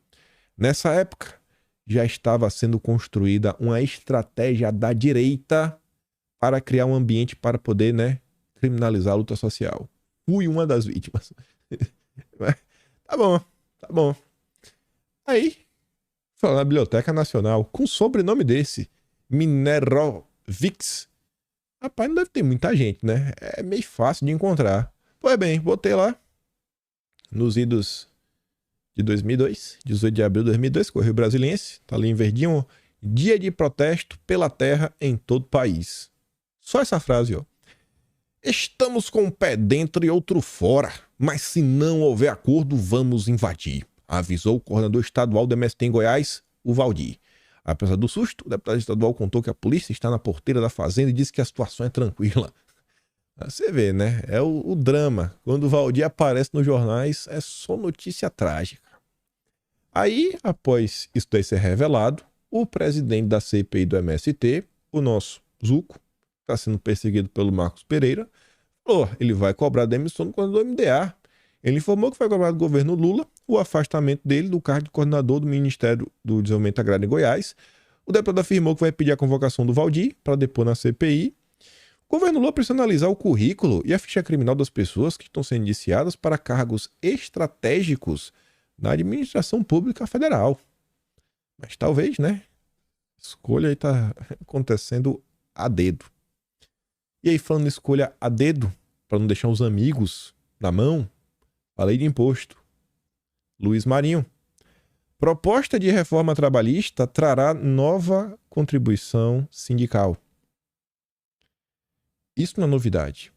Nessa época, já estava sendo construída uma estratégia da direita para criar um ambiente para poder, né, criminalizar a luta social. Fui uma das vítimas. Tá bom. Aí, foi na Biblioteca Nacional, com o sobrenome desse, Minerovics. Rapaz, não deve ter muita gente, né? É meio fácil de encontrar. Pois bem, botei lá, nos idos de 2002, 18 de abril de 2002, Correio Brasiliense, tá ali em verdinho, dia de protesto pela terra em todo o país. Só essa frase, ó. Estamos com um pé dentro e outro fora, mas se não houver acordo, vamos invadir, avisou o coordenador estadual do MST em Goiás, o Valdir. Apesar do susto, o deputado estadual contou que a polícia está na porteira da fazenda e disse que a situação é tranquila. Você vê, né? É o drama. Quando o Valdir aparece nos jornais, é só notícia trágica. Aí, após isso daí ser revelado, o presidente da CPI do MST, o nosso Zuco, está sendo perseguido pelo Marcos Pereira, falou, ele vai cobrar a demissão do coordenador MDA. Ele informou que vai cobrar do governo Lula o afastamento dele do cargo de coordenador do Ministério do Desenvolvimento Agrário em Goiás. O deputado afirmou que vai pedir a convocação do Valdir para depor na CPI. O governo Lula precisa analisar o currículo e a ficha criminal das pessoas que estão sendo indiciadas para cargos estratégicos na administração pública federal. Mas talvez, né? Escolha aí tá acontecendo a dedo. E aí, falando em escolha a dedo, para não deixar os amigos na mão, a lei de imposto. Luiz Marinho. Proposta de reforma trabalhista trará nova contribuição sindical. Isso não é novidade.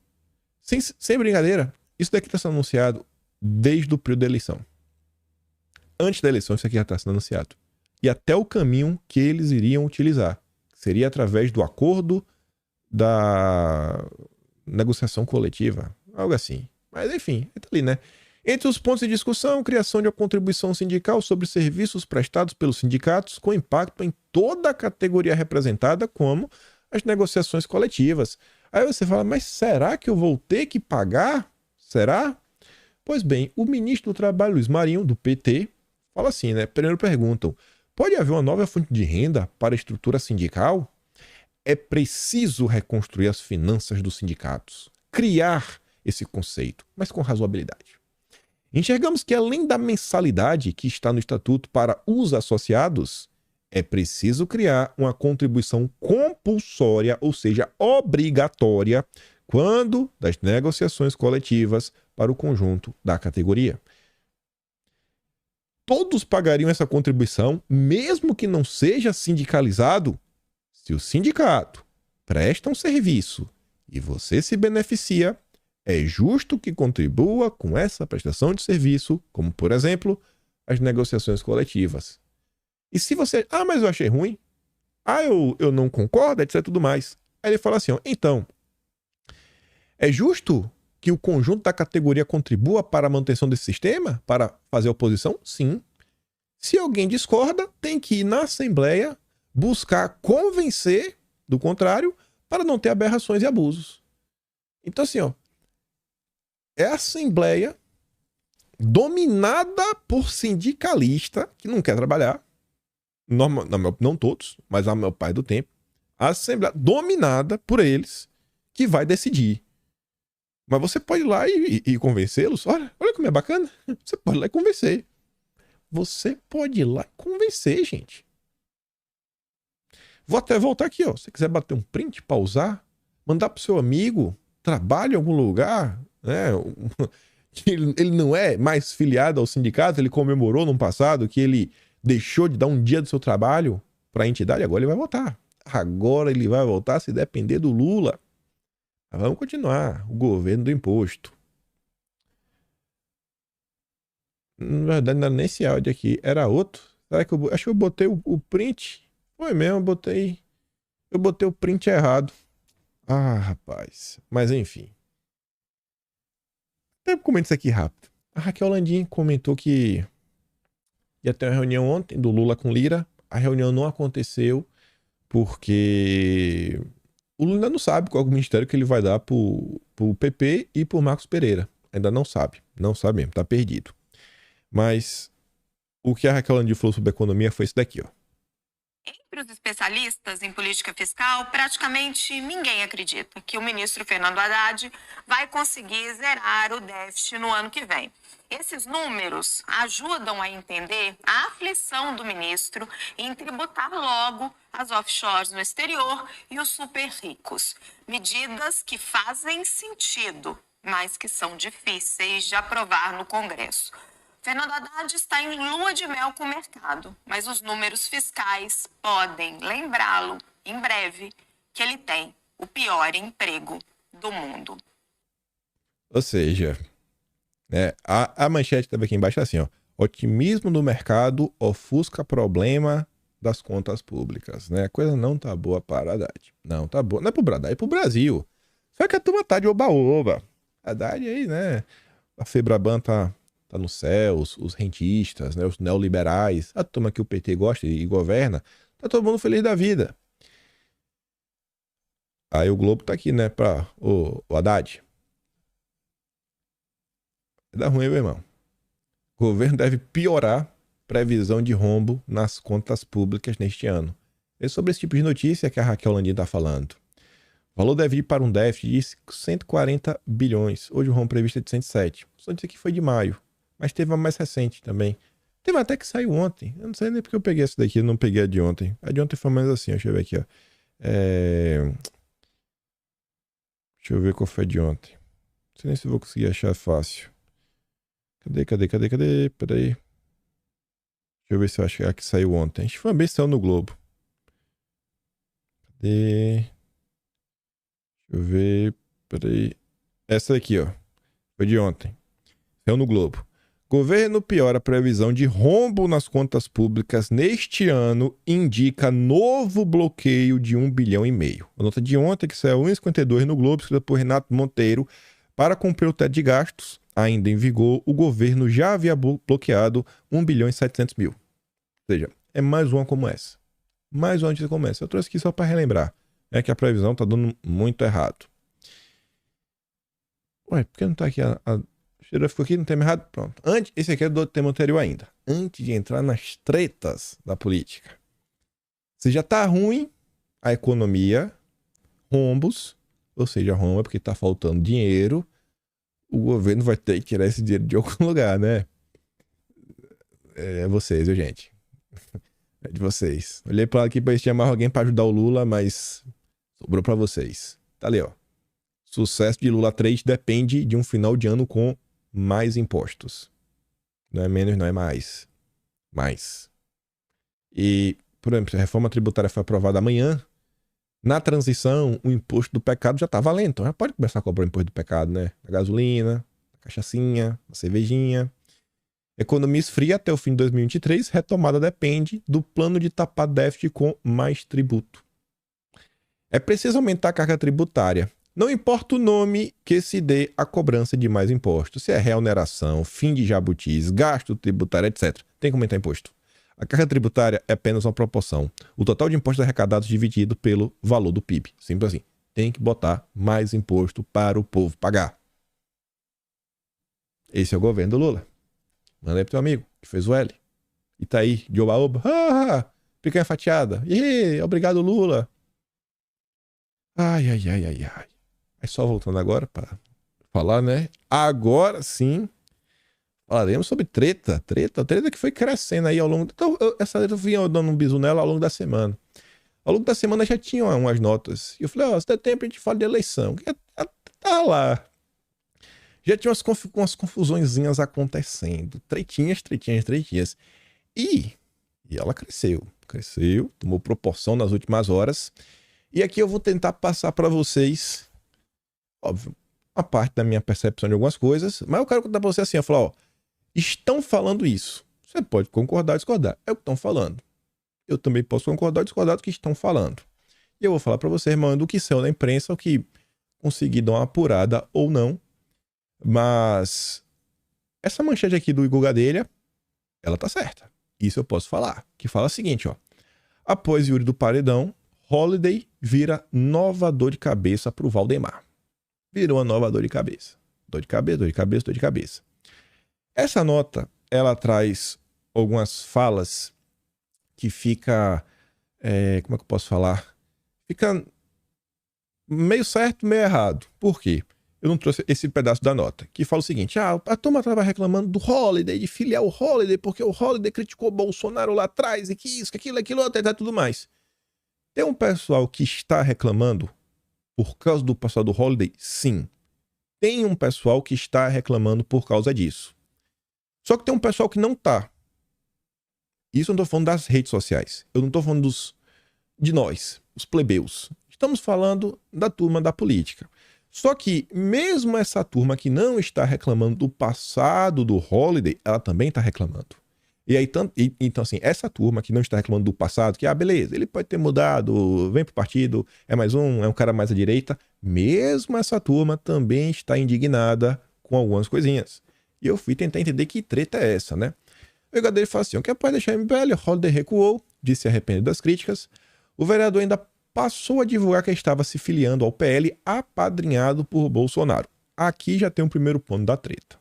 Sem brincadeira, isso daqui está sendo anunciado desde o período da eleição. Antes da eleição, isso aqui já está sendo anunciado. E até o caminho que eles iriam utilizar. Seria através do acordo da negociação coletiva. Algo assim. Mas enfim, tá ali, né? Entre os pontos de discussão, criação de uma contribuição sindical sobre serviços prestados pelos sindicatos com impacto em toda a categoria representada, como as negociações coletivas. Aí você fala, mas será que eu vou ter que pagar? Será? Pois bem, o ministro do Trabalho, Luiz Marinho, do PT, fala assim, né? Primeiro perguntam, pode haver uma nova fonte de renda para a estrutura sindical? É preciso reconstruir as finanças dos sindicatos, criar esse conceito, mas com razoabilidade. Enxergamos que além da mensalidade que está no Estatuto para os associados, é preciso criar uma contribuição compulsória, ou seja, obrigatória, quando das negociações coletivas para o conjunto da categoria. Todos pagariam essa contribuição, mesmo que não seja sindicalizado, se o sindicato presta um serviço e você se beneficia, é justo que contribua com essa prestação de serviço, como, por exemplo, as negociações coletivas. E se você... mas eu achei ruim. Eu não concordo, etc. Tudo mais. Aí ele fala assim, então, é justo que o conjunto da categoria contribua para a manutenção desse sistema? Para fazer oposição? Sim. Se alguém discorda, tem que ir na Assembleia buscar convencer do contrário para não ter aberrações e abusos. Então, assim, é a Assembleia dominada por sindicalista que não quer trabalhar. Não todos, mas a maior parte do tempo. A Assembleia dominada por eles que vai decidir. Mas você pode ir lá e convencê-los. Olha como é bacana. Você pode ir lá e convencer. Você pode ir lá e convencer, gente. Vou até voltar aqui, ó. Se você quiser bater um print, pausar, mandar pro seu amigo, trabalha em algum lugar, né? Ele não é mais filiado ao sindicato, ele comemorou no passado que ele deixou de dar um dia do seu trabalho para a entidade, agora ele vai voltar. Agora ele vai voltar se depender do Lula. Mas vamos continuar. O governo do imposto. Na verdade, não era nem esse áudio aqui, era outro. Será que acho que eu botei o print? Foi mesmo, eu botei o print errado. Ah, rapaz. Mas enfim. Até comento isso aqui rápido. A Raquel Landim comentou que ia ter uma reunião ontem do Lula com Lira. A reunião não aconteceu porque o Lula ainda não sabe qual é o ministério que ele vai dar pro PP e pro Marcos Pereira. Ainda não sabe. Não sabe mesmo, tá perdido. Mas o que a Raquel Landim falou sobre economia foi isso daqui, ó. Entre os especialistas em política fiscal, praticamente ninguém acredita que o ministro Fernando Haddad vai conseguir zerar o déficit no ano que vem. Esses números ajudam a entender a aflição do ministro em tributar logo as offshores no exterior e os super ricos. Medidas que fazem sentido, mas que são difíceis de aprovar no Congresso. Fernando Haddad está em lua de mel com o mercado, mas os números fiscais podem lembrá-lo, em breve, que ele tem o pior emprego do mundo. Ou seja, a manchete também aqui embaixo é assim, ó. Otimismo do mercado ofusca problema das contas públicas, né? A coisa não tá boa para Haddad. Não tá boa. Não é pro Haddad, é pro Brasil. Só que a turma tá de oba-oba. Haddad aí, né? A Febraban tá no céu, os rentistas, né, os neoliberais, a turma que o PT gosta e governa, tá todo mundo feliz da vida. Aí o Globo tá aqui, né, pra o Haddad. Vai dar ruim, meu irmão. O governo deve piorar previsão de rombo nas contas públicas neste ano. É sobre esse tipo de notícia que a Raquel Landim tá falando. O valor deve ir para um déficit de 140 bilhões. Hoje o rombo previsto é de 107. Só disse que foi de maio. Mas teve uma mais recente também. Teve até que saiu ontem. Eu não sei nem porque eu peguei essa daqui, eu não peguei a de ontem. A de ontem foi mais assim, deixa eu ver aqui, ó. Deixa eu ver qual foi a de ontem. Não sei nem se eu vou conseguir achar fácil. Cadê? Peraí. Deixa eu ver se eu acho que é a que saiu ontem. Acho que foi uma besteira no Globo. Cadê? Deixa eu ver. Peraí. Essa daqui, ó. Foi de ontem. Saiu no Globo. Governo piora a previsão de rombo nas contas públicas neste ano e indica novo bloqueio de 1,5 bilhão. A nota de ontem, que saiu 1,52 no Globo, escrita por Renato Monteiro, para cumprir o teto de gastos, ainda em vigor, o governo já havia bloqueado 1,7 bilhão. Ou seja, é mais uma como essa. Mais uma notícia como essa. Eu trouxe aqui só para relembrar. É que a previsão está dando muito errado. Ué, por que não está aqui a ficou aqui no tema errado? Pronto. Esse aqui é do tema anterior ainda. Antes de entrar nas tretas da política. Se já tá ruim a economia, rombos, ou seja, rombo é porque tá faltando dinheiro, o governo vai ter que tirar esse dinheiro de algum lugar, né? É vocês, viu, gente? É de vocês. Olhei pra lá aqui pra ver se tinha mais alguém pra ajudar o Lula, mas sobrou pra vocês. Tá ali, ó. Sucesso de Lula 3 depende de um final de ano com mais impostos. Não é menos, não é mais. Mais. E, por exemplo, a reforma tributária foi aprovada amanhã. Na transição, o imposto do pecado já tá valendo. Então já pode começar a cobrar o imposto do pecado, né? A gasolina, a cachaçinha, a cervejinha. Economia esfria até o fim de 2023. Retomada depende do plano de tapar déficit com mais tributo. É preciso aumentar a carga tributária. Não importa o nome que se dê à cobrança de mais impostos, se é reoneração, fim de jabutis, gasto tributário, etc. Tem que aumentar imposto. A carga tributária é apenas uma proporção. O total de impostos arrecadados dividido pelo valor do PIB. Simples assim. Tem que botar mais imposto para o povo pagar. Esse é o governo do Lula. Manda aí pro teu amigo, que fez o L. E tá aí, de oba-oba. Picanha fatiada. Ih, obrigado, Lula. Ai. Aí só voltando agora pra falar, né? Agora sim, falaremos sobre treta. Treta que foi crescendo aí ao longo... Então, essa treta eu vinha dando um bisu nela ao longo da semana. Ao longo da semana já tinham umas notas. E eu falei, se der tempo a gente fala de eleição. Tá lá. Já tinha umas confusõezinhas acontecendo. Tretinhas. E ela cresceu, tomou proporção nas últimas horas. E aqui eu vou tentar passar para vocês, óbvio, uma parte da minha percepção de algumas coisas, mas eu quero contar para você assim, eu falo, estão falando isso. Você pode concordar ou discordar, é o que estão falando. Eu também posso concordar ou discordar do que estão falando. E eu vou falar para você, irmão, do que saiu na imprensa, o que consegui dar uma apurada ou não. Mas essa manchete aqui do Igor Gadelha, ela tá certa. Isso eu posso falar. Que fala o seguinte, após Yuri do Paredão, Holliday vira nova dor de cabeça pro Valdemar. Virou uma nova dor de cabeça. Dor de cabeça. Essa nota, ela traz algumas falas que fica... como é que eu posso falar? Fica meio certo, meio errado. Por quê? Eu não trouxe esse pedaço da nota, que fala o seguinte, a turma estava reclamando do Holliday, de filiar o Holliday, porque o Holliday criticou o Bolsonaro lá atrás, e que isso, que aquilo, outro, e tudo mais. Tem um pessoal que está reclamando por causa do pessoal do Holliday? Sim. Tem um pessoal que está reclamando por causa disso. Só que tem um pessoal que não está. Isso eu não estou falando das redes sociais. Eu não estou falando de nós, os plebeus. Estamos falando da turma da política. Só que mesmo essa turma que não está reclamando do passado do Holliday, ela também está reclamando. E aí, então assim, essa turma que não está reclamando do passado, que, beleza, ele pode ter mudado, vem pro partido, é um cara mais à direita, mesmo essa turma também está indignada com algumas coisinhas. E eu fui tentar entender que treta é essa, né? O Igor dele fala assim, que após deixar MBL, Holliday recuou, disse arrependido das críticas. O vereador ainda passou a divulgar que estava se filiando ao PL apadrinhado por Bolsonaro. Aqui já tem um primeiro ponto da treta.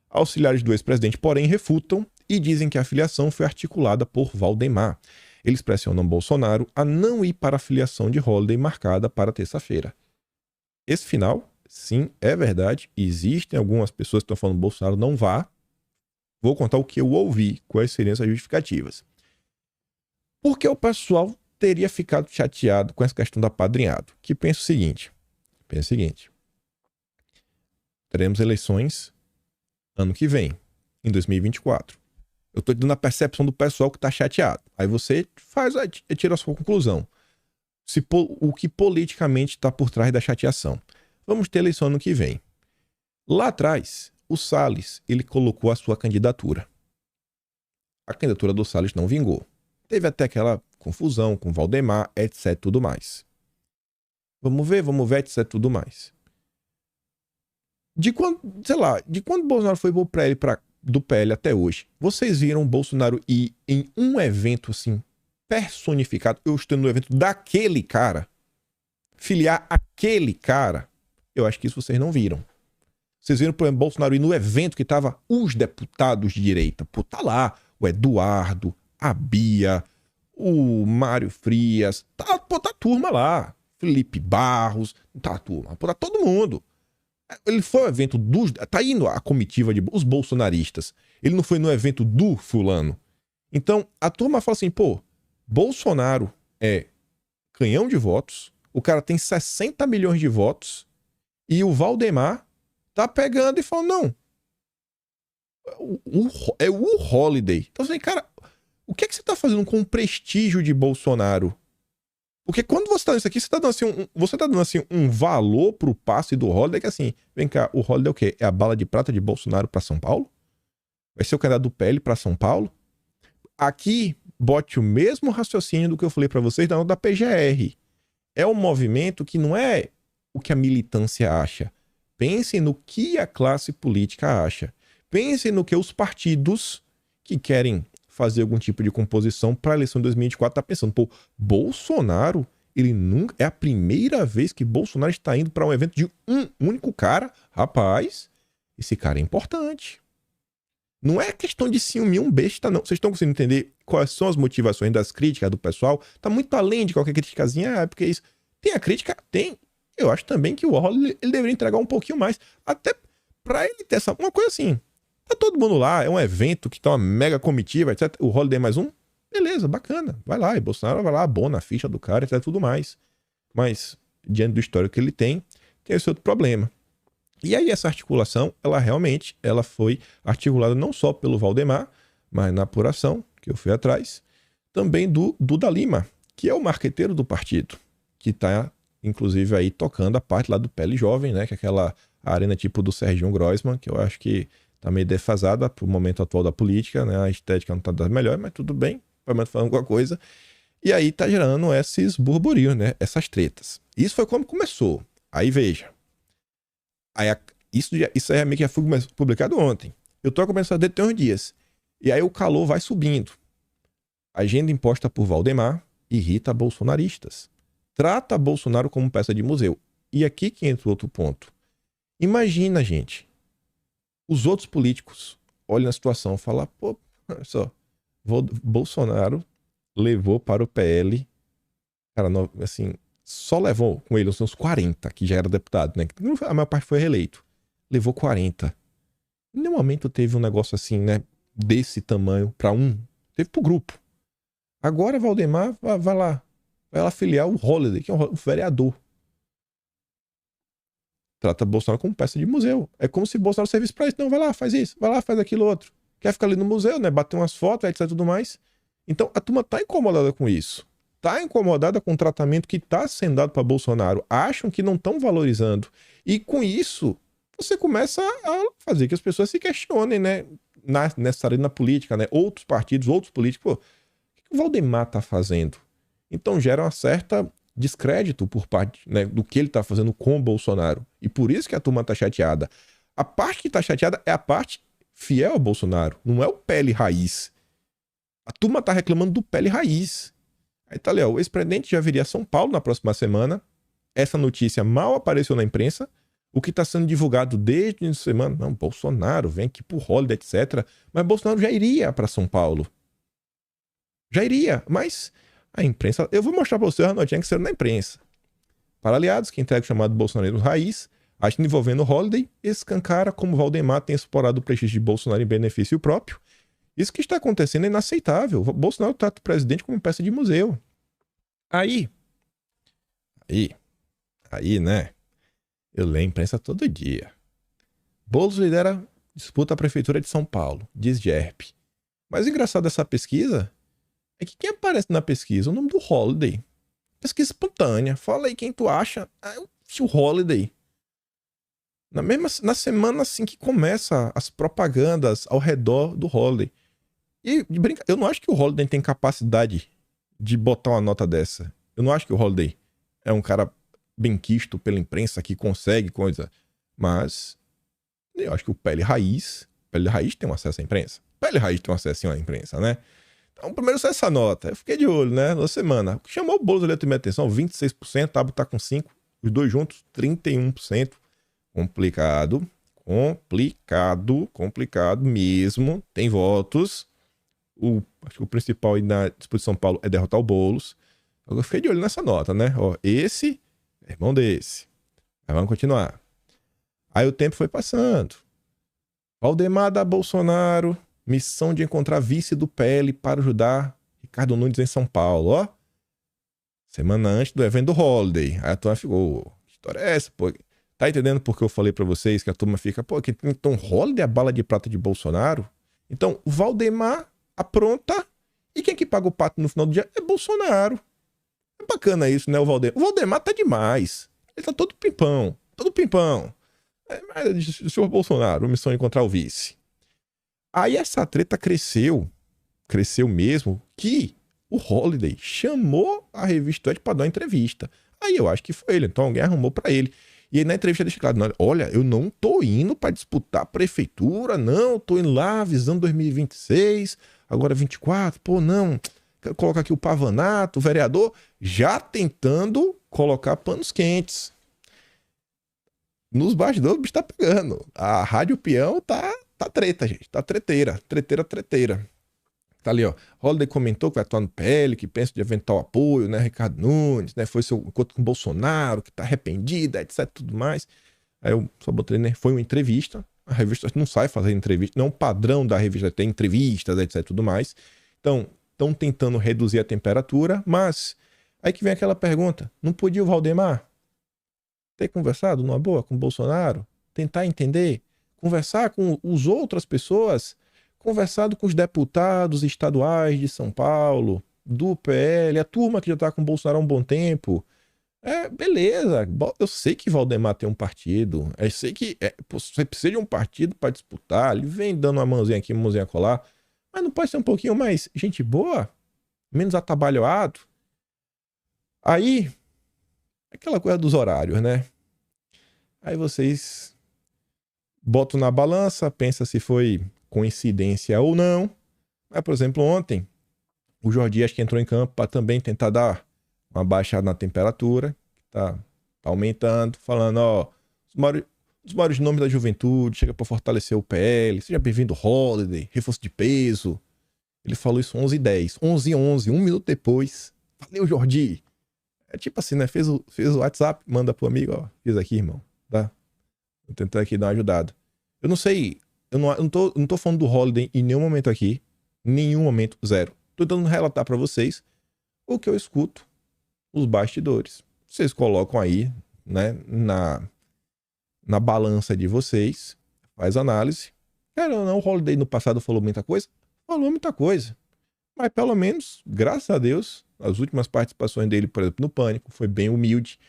Auxiliares do ex-presidente, porém, refutam e dizem que a filiação foi articulada por Valdemar. Eles pressionam Bolsonaro a não ir para a filiação de Holliday marcada para terça-feira. Esse final, sim, é verdade. Existem algumas pessoas que estão falando que Bolsonaro não vá. Vou contar o que eu ouvi, quais seriam as justificativas. Porque o pessoal teria ficado chateado com essa questão do apadrinhado. Que pensa o seguinte. Teremos eleições ano que vem, em 2024. Eu estou dando a percepção do pessoal que está chateado. Aí você tira a sua conclusão. O que politicamente está por trás da chateação. Vamos ter eleição ano que vem. Lá atrás, o Salles, ele colocou a sua candidatura. A candidatura do Salles não vingou. Teve até aquela confusão com Valdemar, etc, tudo mais. Vamos ver, etc, tudo mais. De quando Bolsonaro foi do PL até hoje, vocês viram Bolsonaro ir em um evento assim, personificado, eu estou no evento daquele cara, filiar aquele cara? Eu acho que isso vocês não viram. Vocês viram, por exemplo, Bolsonaro ir no evento que tava os deputados de direita. Pô, tá lá o Eduardo, a Bia, o Mário Frias, tá a turma lá. Felipe Barros, tá a turma, tá todo mundo. Ele foi ao evento tá indo a comitiva os bolsonaristas. Ele não foi no evento do fulano. Então, a turma fala assim, Bolsonaro é canhão de votos, o cara tem 60 milhões de votos, e o Valdemar tá pegando e falando, não, é o Holliday. Então, assim, cara, o que é que você tá fazendo com o prestígio de Bolsonaro? Porque quando você tá nisso aqui, você tá dando assim um valor pro passe do Holliday, que assim, vem cá, o Holliday é o quê? É a bala de prata de Bolsonaro pra São Paulo? Vai ser o candidato do PL pra São Paulo? Aqui, bote o mesmo raciocínio do que eu falei pra vocês da nota da PGR. É um movimento que não é o que a militância acha. Pensem no que a classe política acha. Pensem no que os partidos que querem fazer algum tipo de composição para a eleição de 2024 tá pensando, Bolsonaro, ele nunca... É a primeira vez que Bolsonaro está indo para um evento de um único cara. Rapaz, esse cara é importante. Não é questão de ciúme um besta, não. Vocês estão conseguindo entender quais são as motivações das críticas do pessoal? Tá muito além de qualquer criticazinha. É porque isso. Tem a crítica? Tem. Eu acho também que o Holiday ele deveria entregar um pouquinho mais. Até pra ele ter uma coisa assim. Tá todo mundo lá, é um evento que tá uma mega comitiva, etc. O Holiday mais um? Beleza, bacana. Vai lá, e Bolsonaro vai lá, abona a ficha do cara, etc. Tudo mais. Mas, diante do histórico que ele tem esse outro problema. E aí essa articulação, ela realmente foi articulada não só pelo Valdemar, mas na apuração, que eu fui atrás, também do Duda Lima, que é o marqueteiro do partido, que está, inclusive, aí tocando a parte lá do PL Jovem, né? Que é aquela arena tipo do Serginho Groisman, que eu acho que está meio defasada para o momento atual da política, né? A estética não está das melhores, mas tudo bem, pelo menos falando alguma coisa. E aí tá gerando esses burburinhos, né? Essas tretas. Isso foi como começou. Aí veja. Aí isso aí meio que foi publicado ontem. Eu tô começando a ter uns dias. E aí o calor vai subindo. A agenda imposta por Valdemar irrita bolsonaristas. Trata Bolsonaro como peça de museu. E aqui que entra outro ponto. Imagina, gente, os outros políticos olham a situação e falam, pô, olha só, Bolsonaro levou para o PL, cara, assim, só levou com ele uns 40, que já era deputado, né? A maior parte foi reeleito. Levou 40. Em nenhum momento teve um negócio assim, né? Desse tamanho para um. Teve pro grupo. Agora Valdemar vai lá filiar o Holiday, que é um vereador. Trata Bolsonaro como peça de museu. É como se Bolsonaro servisse pra isso. Não, vai lá, faz isso. Vai lá, faz aquilo outro. Quer ficar ali no museu, né? Bater umas fotos, etc e tudo mais. Então, a turma tá incomodada com isso. Tá incomodada com o tratamento que tá sendo dado para Bolsonaro. Acham que não estão valorizando. E com isso, você começa a fazer que as pessoas se questionem, né? Nessa área na política, né? Outros partidos, outros políticos. Pô, o que o Valdemar tá fazendo? Então, gera uma certa descrédito por parte, né, do que ele tá fazendo com o Bolsonaro. E por isso que a turma tá chateada. A parte que tá chateada é a parte fiel ao Bolsonaro. Não é o PL raiz. A turma tá reclamando do PL raiz. Aí tá ali, ó, o ex-presidente já viria a São Paulo na próxima semana. Essa notícia mal apareceu na imprensa. O que está sendo divulgado desde o início de semana, não, Bolsonaro vem aqui pro Holiday, etc. Mas Bolsonaro já iria para São Paulo. Já iria, mas a imprensa... Eu vou mostrar para vocês a notinha que saiu na imprensa. Para aliados, que entrega o chamado bolsonarismo raiz, agindo envolvendo o Holiday, escancara como Valdemar tem explorado o prestígio de Bolsonaro em benefício próprio. Isso que está acontecendo é inaceitável. Bolsonaro trata o presidente como peça de museu. Aí, né? Eu leio a imprensa todo dia. Boulos lidera disputa a prefeitura de São Paulo, diz GERP. Mas o engraçado dessa pesquisa é que quem aparece na pesquisa é o nome do Holiday. Pesquisa espontânea. Fala aí quem tu acha. O Holiday. Na semana assim que começa as propagandas ao redor do Holiday. E eu não acho que o Holiday tem capacidade de botar uma nota dessa. Eu não acho que o Holiday é um cara benquisto pela imprensa que consegue coisa. Mas eu acho que o PL Raiz tem um acesso à imprensa. O PL Raiz tem um acesso à imprensa, né? Então, primeiro só essa nota. Eu fiquei de olho, né? Na semana. Chamou o Boulos ali, eu minha atenção, 26%, Tabo tá com 5%, os dois juntos, 31%. Complicado mesmo. Tem votos. Acho que o principal aí na disputa de São Paulo é derrotar o Boulos. Eu fiquei de olho nessa nota, né? Ó, esse é irmão desse. Mas vamos continuar. Aí o tempo foi passando. Valdemar da Bolsonaro, missão de encontrar vice do PL para ajudar Ricardo Nunes em São Paulo, ó. Semana antes do evento do Holiday. Aí a turma ficou, que história é essa, pô? Tá entendendo por que eu falei pra vocês que a turma fica, pô, que então Holiday é a bala de prata de Bolsonaro? Então, o Valdemar apronta e quem que paga o pato no final do dia é Bolsonaro. É bacana isso, né, o Valdemar? O Valdemar tá demais. Ele tá todo pimpão. Mas o senhor Bolsonaro, missão de encontrar o vice. Aí essa treta cresceu mesmo, que o Holiday chamou a revista Ed pra dar uma entrevista. Aí eu acho que foi ele, então alguém arrumou pra ele. E aí na entrevista deixa claro, olha, eu não tô indo pra disputar a prefeitura, não, tô indo lá visando 2026, agora 24, pô, não, quero colocar aqui o Pavanato, o vereador, já tentando colocar panos quentes. Nos bastidores o bicho tá pegando. A Rádio Peão tá treta, gente. Tá treteira. Treteira. Tá ali, ó. Holliday comentou que vai atuar no PL, que pensa de eventual apoio, né? Ricardo Nunes, né? Foi seu encontro com o Bolsonaro, que tá arrependido, etc, tudo mais. Aí eu só botei, né? Foi uma entrevista. A revista não sai fazendo entrevista. Não é um padrão da revista ter entrevistas, etc, tudo mais. Então, estão tentando reduzir a temperatura, mas aí que vem aquela pergunta. Não podia o Valdemar ter conversado numa boa com o Bolsonaro? Tentar entender? Conversar com as outras pessoas? Conversado com os deputados estaduais de São Paulo, do PL, a turma que já tá com o Bolsonaro há um bom tempo. Beleza, eu sei que Valdemar tem um partido, eu sei que você precisa de um partido para disputar, ele vem dando uma mãozinha aqui, uma mãozinha colar, mas não pode ser um pouquinho mais gente boa, menos atabalhoado? Aí, aquela coisa dos horários, né? Aí vocês botam na balança, pensa se foi coincidência ou não. Mas, por exemplo, ontem, o Jordi acho que entrou em campo para também tentar dar uma baixada na temperatura, que tá aumentando, falando, ó, os maiores nomes da juventude, chega para fortalecer o PL, seja bem-vindo Holliday, reforço de peso. Ele falou isso 11h10, 11h11, um minuto depois. Valeu, Jordi. É tipo assim, né? Fez o WhatsApp, manda pro amigo, ó, fiz aqui, irmão, tá? Vou tentar aqui dar uma ajudada. Eu não sei, eu não tô falando do Holliday em nenhum momento aqui, nenhum momento, zero. Tô tentando relatar para vocês o que eu escuto, os bastidores. Vocês colocam aí, né, na balança de vocês, faz análise. Cara, não, o Holliday no passado falou muita coisa? Falou muita coisa. Mas pelo menos, graças a Deus, as últimas participações dele, por exemplo, no Pânico, foi bem humilde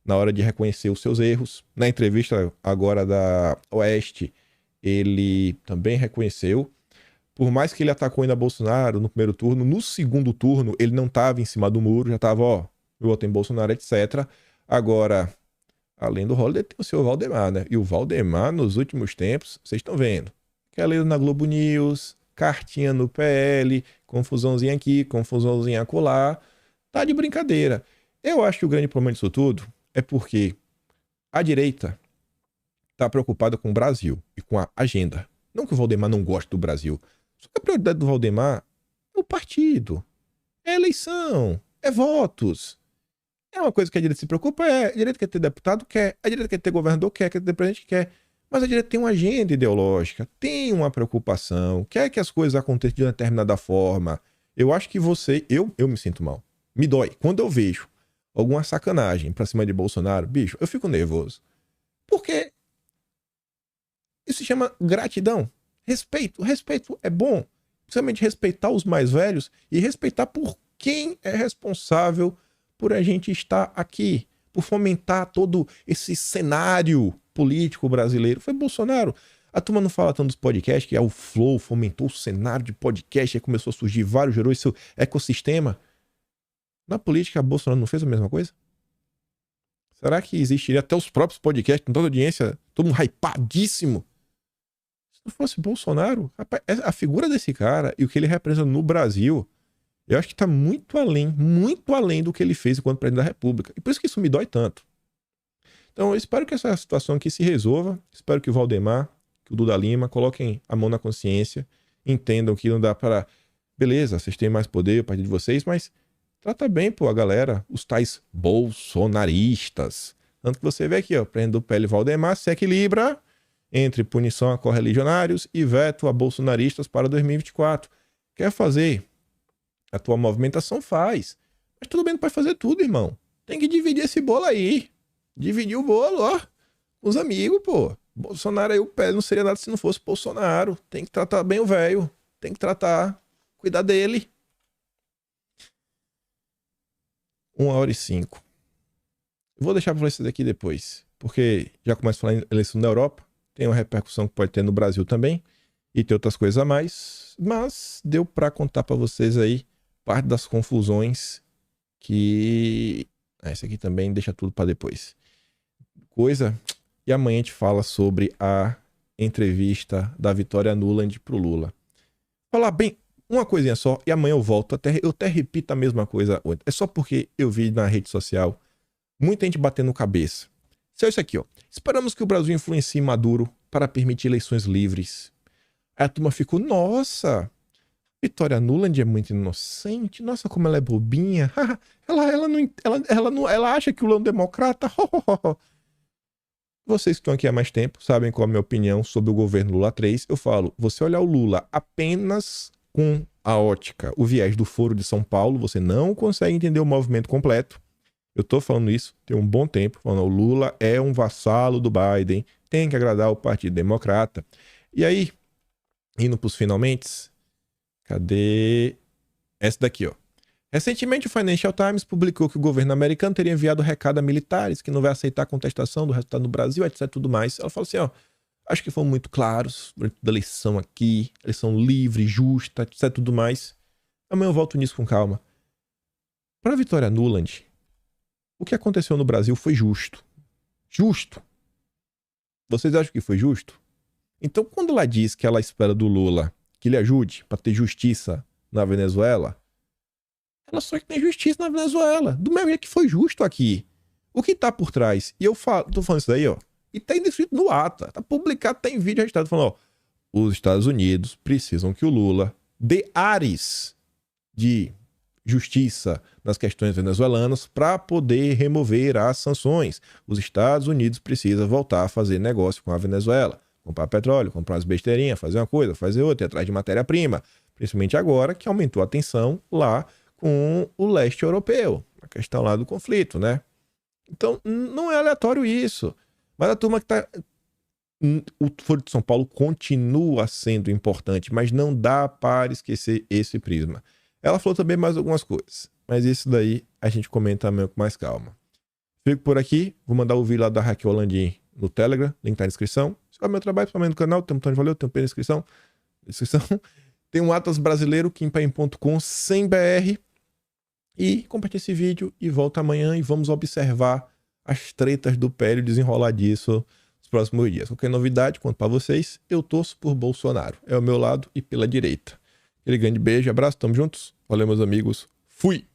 na hora de reconhecer os seus erros. Na entrevista agora da Oeste, ele também reconheceu. Por mais que ele atacou ainda Bolsonaro no primeiro turno, no segundo turno ele não estava em cima do muro, já estava, ó, eu voto em Bolsonaro, etc. Agora, além do Holliday, tem o seu Valdemar, né? E o Valdemar, nos últimos tempos, vocês estão vendo, aquela na Globo News, cartinha no PL, confusãozinha aqui, confusãozinha acolá, tá de brincadeira. Eu acho que o grande problema disso tudo é porque a direita tá preocupada com o Brasil e com a agenda. Não que o Valdemar não goste do Brasil. Só que a prioridade do Valdemar é o partido, é a eleição, é votos. É uma coisa que a direita se preocupa, a direita quer ter deputado, quer, a direita quer ter governador, quer ter presidente, quer. Mas a direita tem uma agenda ideológica, tem uma preocupação, quer que as coisas aconteçam de uma determinada forma. Eu acho que eu me sinto mal. Me dói. Quando eu vejo alguma sacanagem pra cima de Bolsonaro, bicho, eu fico nervoso. Porque isso se chama gratidão. Respeito. Respeito é bom. Principalmente respeitar os mais velhos e respeitar por quem é responsável por a gente estar aqui, por fomentar todo esse cenário político brasileiro. Foi Bolsonaro. A turma não fala tanto dos podcasts, que o Flow fomentou o cenário de podcast, aí começou a surgir vários, gerou esse ecossistema. Na política, Bolsonaro não fez a mesma coisa? Será que existiria até os próprios podcasts, com toda a audiência, todo mundo hypadíssimo? Se não fosse Bolsonaro, rapaz, a figura desse cara e o que ele representa no Brasil, eu acho que está muito além do que ele fez enquanto presidente da República. E por isso que isso me dói tanto. Então, eu espero que essa situação aqui se resolva. Espero que o Valdemar, que o Duda Lima coloquem a mão na consciência, entendam que não dá para... Beleza, vocês têm mais poder a partir de vocês, mas trata bem, pô, a galera, os tais bolsonaristas. Tanto que você vê aqui, ó, o presidente do PL Valdemar se equilibra entre punição a correligionários e veto a bolsonaristas para 2024. Quer fazer a tua movimentação? Faz. Mas tudo bem, não pode fazer tudo, irmão. Tem que dividir esse bolo aí. Dividir o bolo, ó. Com os amigos, pô. Bolsonaro aí, o pé não seria nada se não fosse Bolsonaro. Tem que tratar bem o velho. Tem que tratar. Cuidar dele. 1h05. Vou deixar pra vocês aqui depois. Porque já começa a falar em eleição na Europa. Tem uma repercussão que pode ter no Brasil também. E tem outras coisas a mais. Mas deu pra contar pra vocês aí parte das confusões que... esse aqui também deixa tudo pra depois. E amanhã a gente fala sobre a entrevista da Vitória Nuland pro Lula. Falar bem, uma coisinha só, e amanhã eu volto. Eu até repito a mesma coisa hoje. É só porque eu vi na rede social muita gente batendo cabeça. Saiu isso aqui, ó. Esperamos que o Brasil influencie Maduro para permitir eleições livres. Aí a turma ficou, nossa, Vitória Nuland é muito inocente. Nossa, como ela é bobinha. ela acha que o Lula é um democrata. Vocês que estão aqui há mais tempo sabem qual é a minha opinião sobre o governo Lula 3. Eu falo, você olhar o Lula apenas com a ótica, o viés do Foro de São Paulo, você não consegue entender o movimento completo. Eu tô falando isso tem um bom tempo, falando, o Lula é um vassalo do Biden, tem que agradar o Partido Democrata. E aí, indo pros finalmente, cadê? Essa daqui, ó. Recentemente, o Financial Times publicou que o governo americano teria enviado recado a militares que não vai aceitar a contestação do resultado no Brasil, etc. Tudo mais. Ela falou assim, ó, acho que foram muito claros durante toda a eleição aqui, eleição livre, justa, etc. Tudo mais. Amanhã eu volto nisso com calma. Para a Vitória Nuland, o que aconteceu no Brasil foi justo. Justo. Vocês acham que foi justo? Então, quando ela diz que ela espera do Lula que ele ajude para ter justiça na Venezuela, ela só que tem justiça na Venezuela. Do mesmo jeito que foi justo aqui. O que tá por trás? E eu tô falando isso daí, ó. E tá escrito no ata. Tá publicado, tem vídeo registrado falando, ó. Os Estados Unidos precisam que o Lula dê ares de justiça nas questões venezuelanas para poder remover as sanções. Os Estados Unidos precisam voltar a fazer negócio com a Venezuela. Comprar petróleo, comprar umas besteirinhas, fazer uma coisa, fazer outra, ir atrás de matéria-prima. Principalmente agora que aumentou a tensão lá com o leste europeu, a questão lá do conflito, né? Então, não é aleatório isso. Mas a turma que tá... O Foro de São Paulo continua sendo importante, mas não dá para esquecer esse prisma. Ela falou também mais algumas coisas, mas isso daí a gente comenta amanhã com mais calma. Fico por aqui, vou mandar o vídeo lá da Raquel Landim no Telegram, link tá na descrição. Se é o meu trabalho, principalmente no canal, tem um botão de valeu, tem um P na descrição. Tem um Atlas brasileiro, kimpaim.com, sem BR. E compartilhe esse vídeo e volta amanhã e vamos observar as tretas do PL desenrolar disso nos próximos dias. Qualquer novidade, conto pra vocês. Eu torço por Bolsonaro. É o meu lado e pela direita. Aquele grande beijo, abraço, tamo juntos. Valeu, meus amigos. Fui!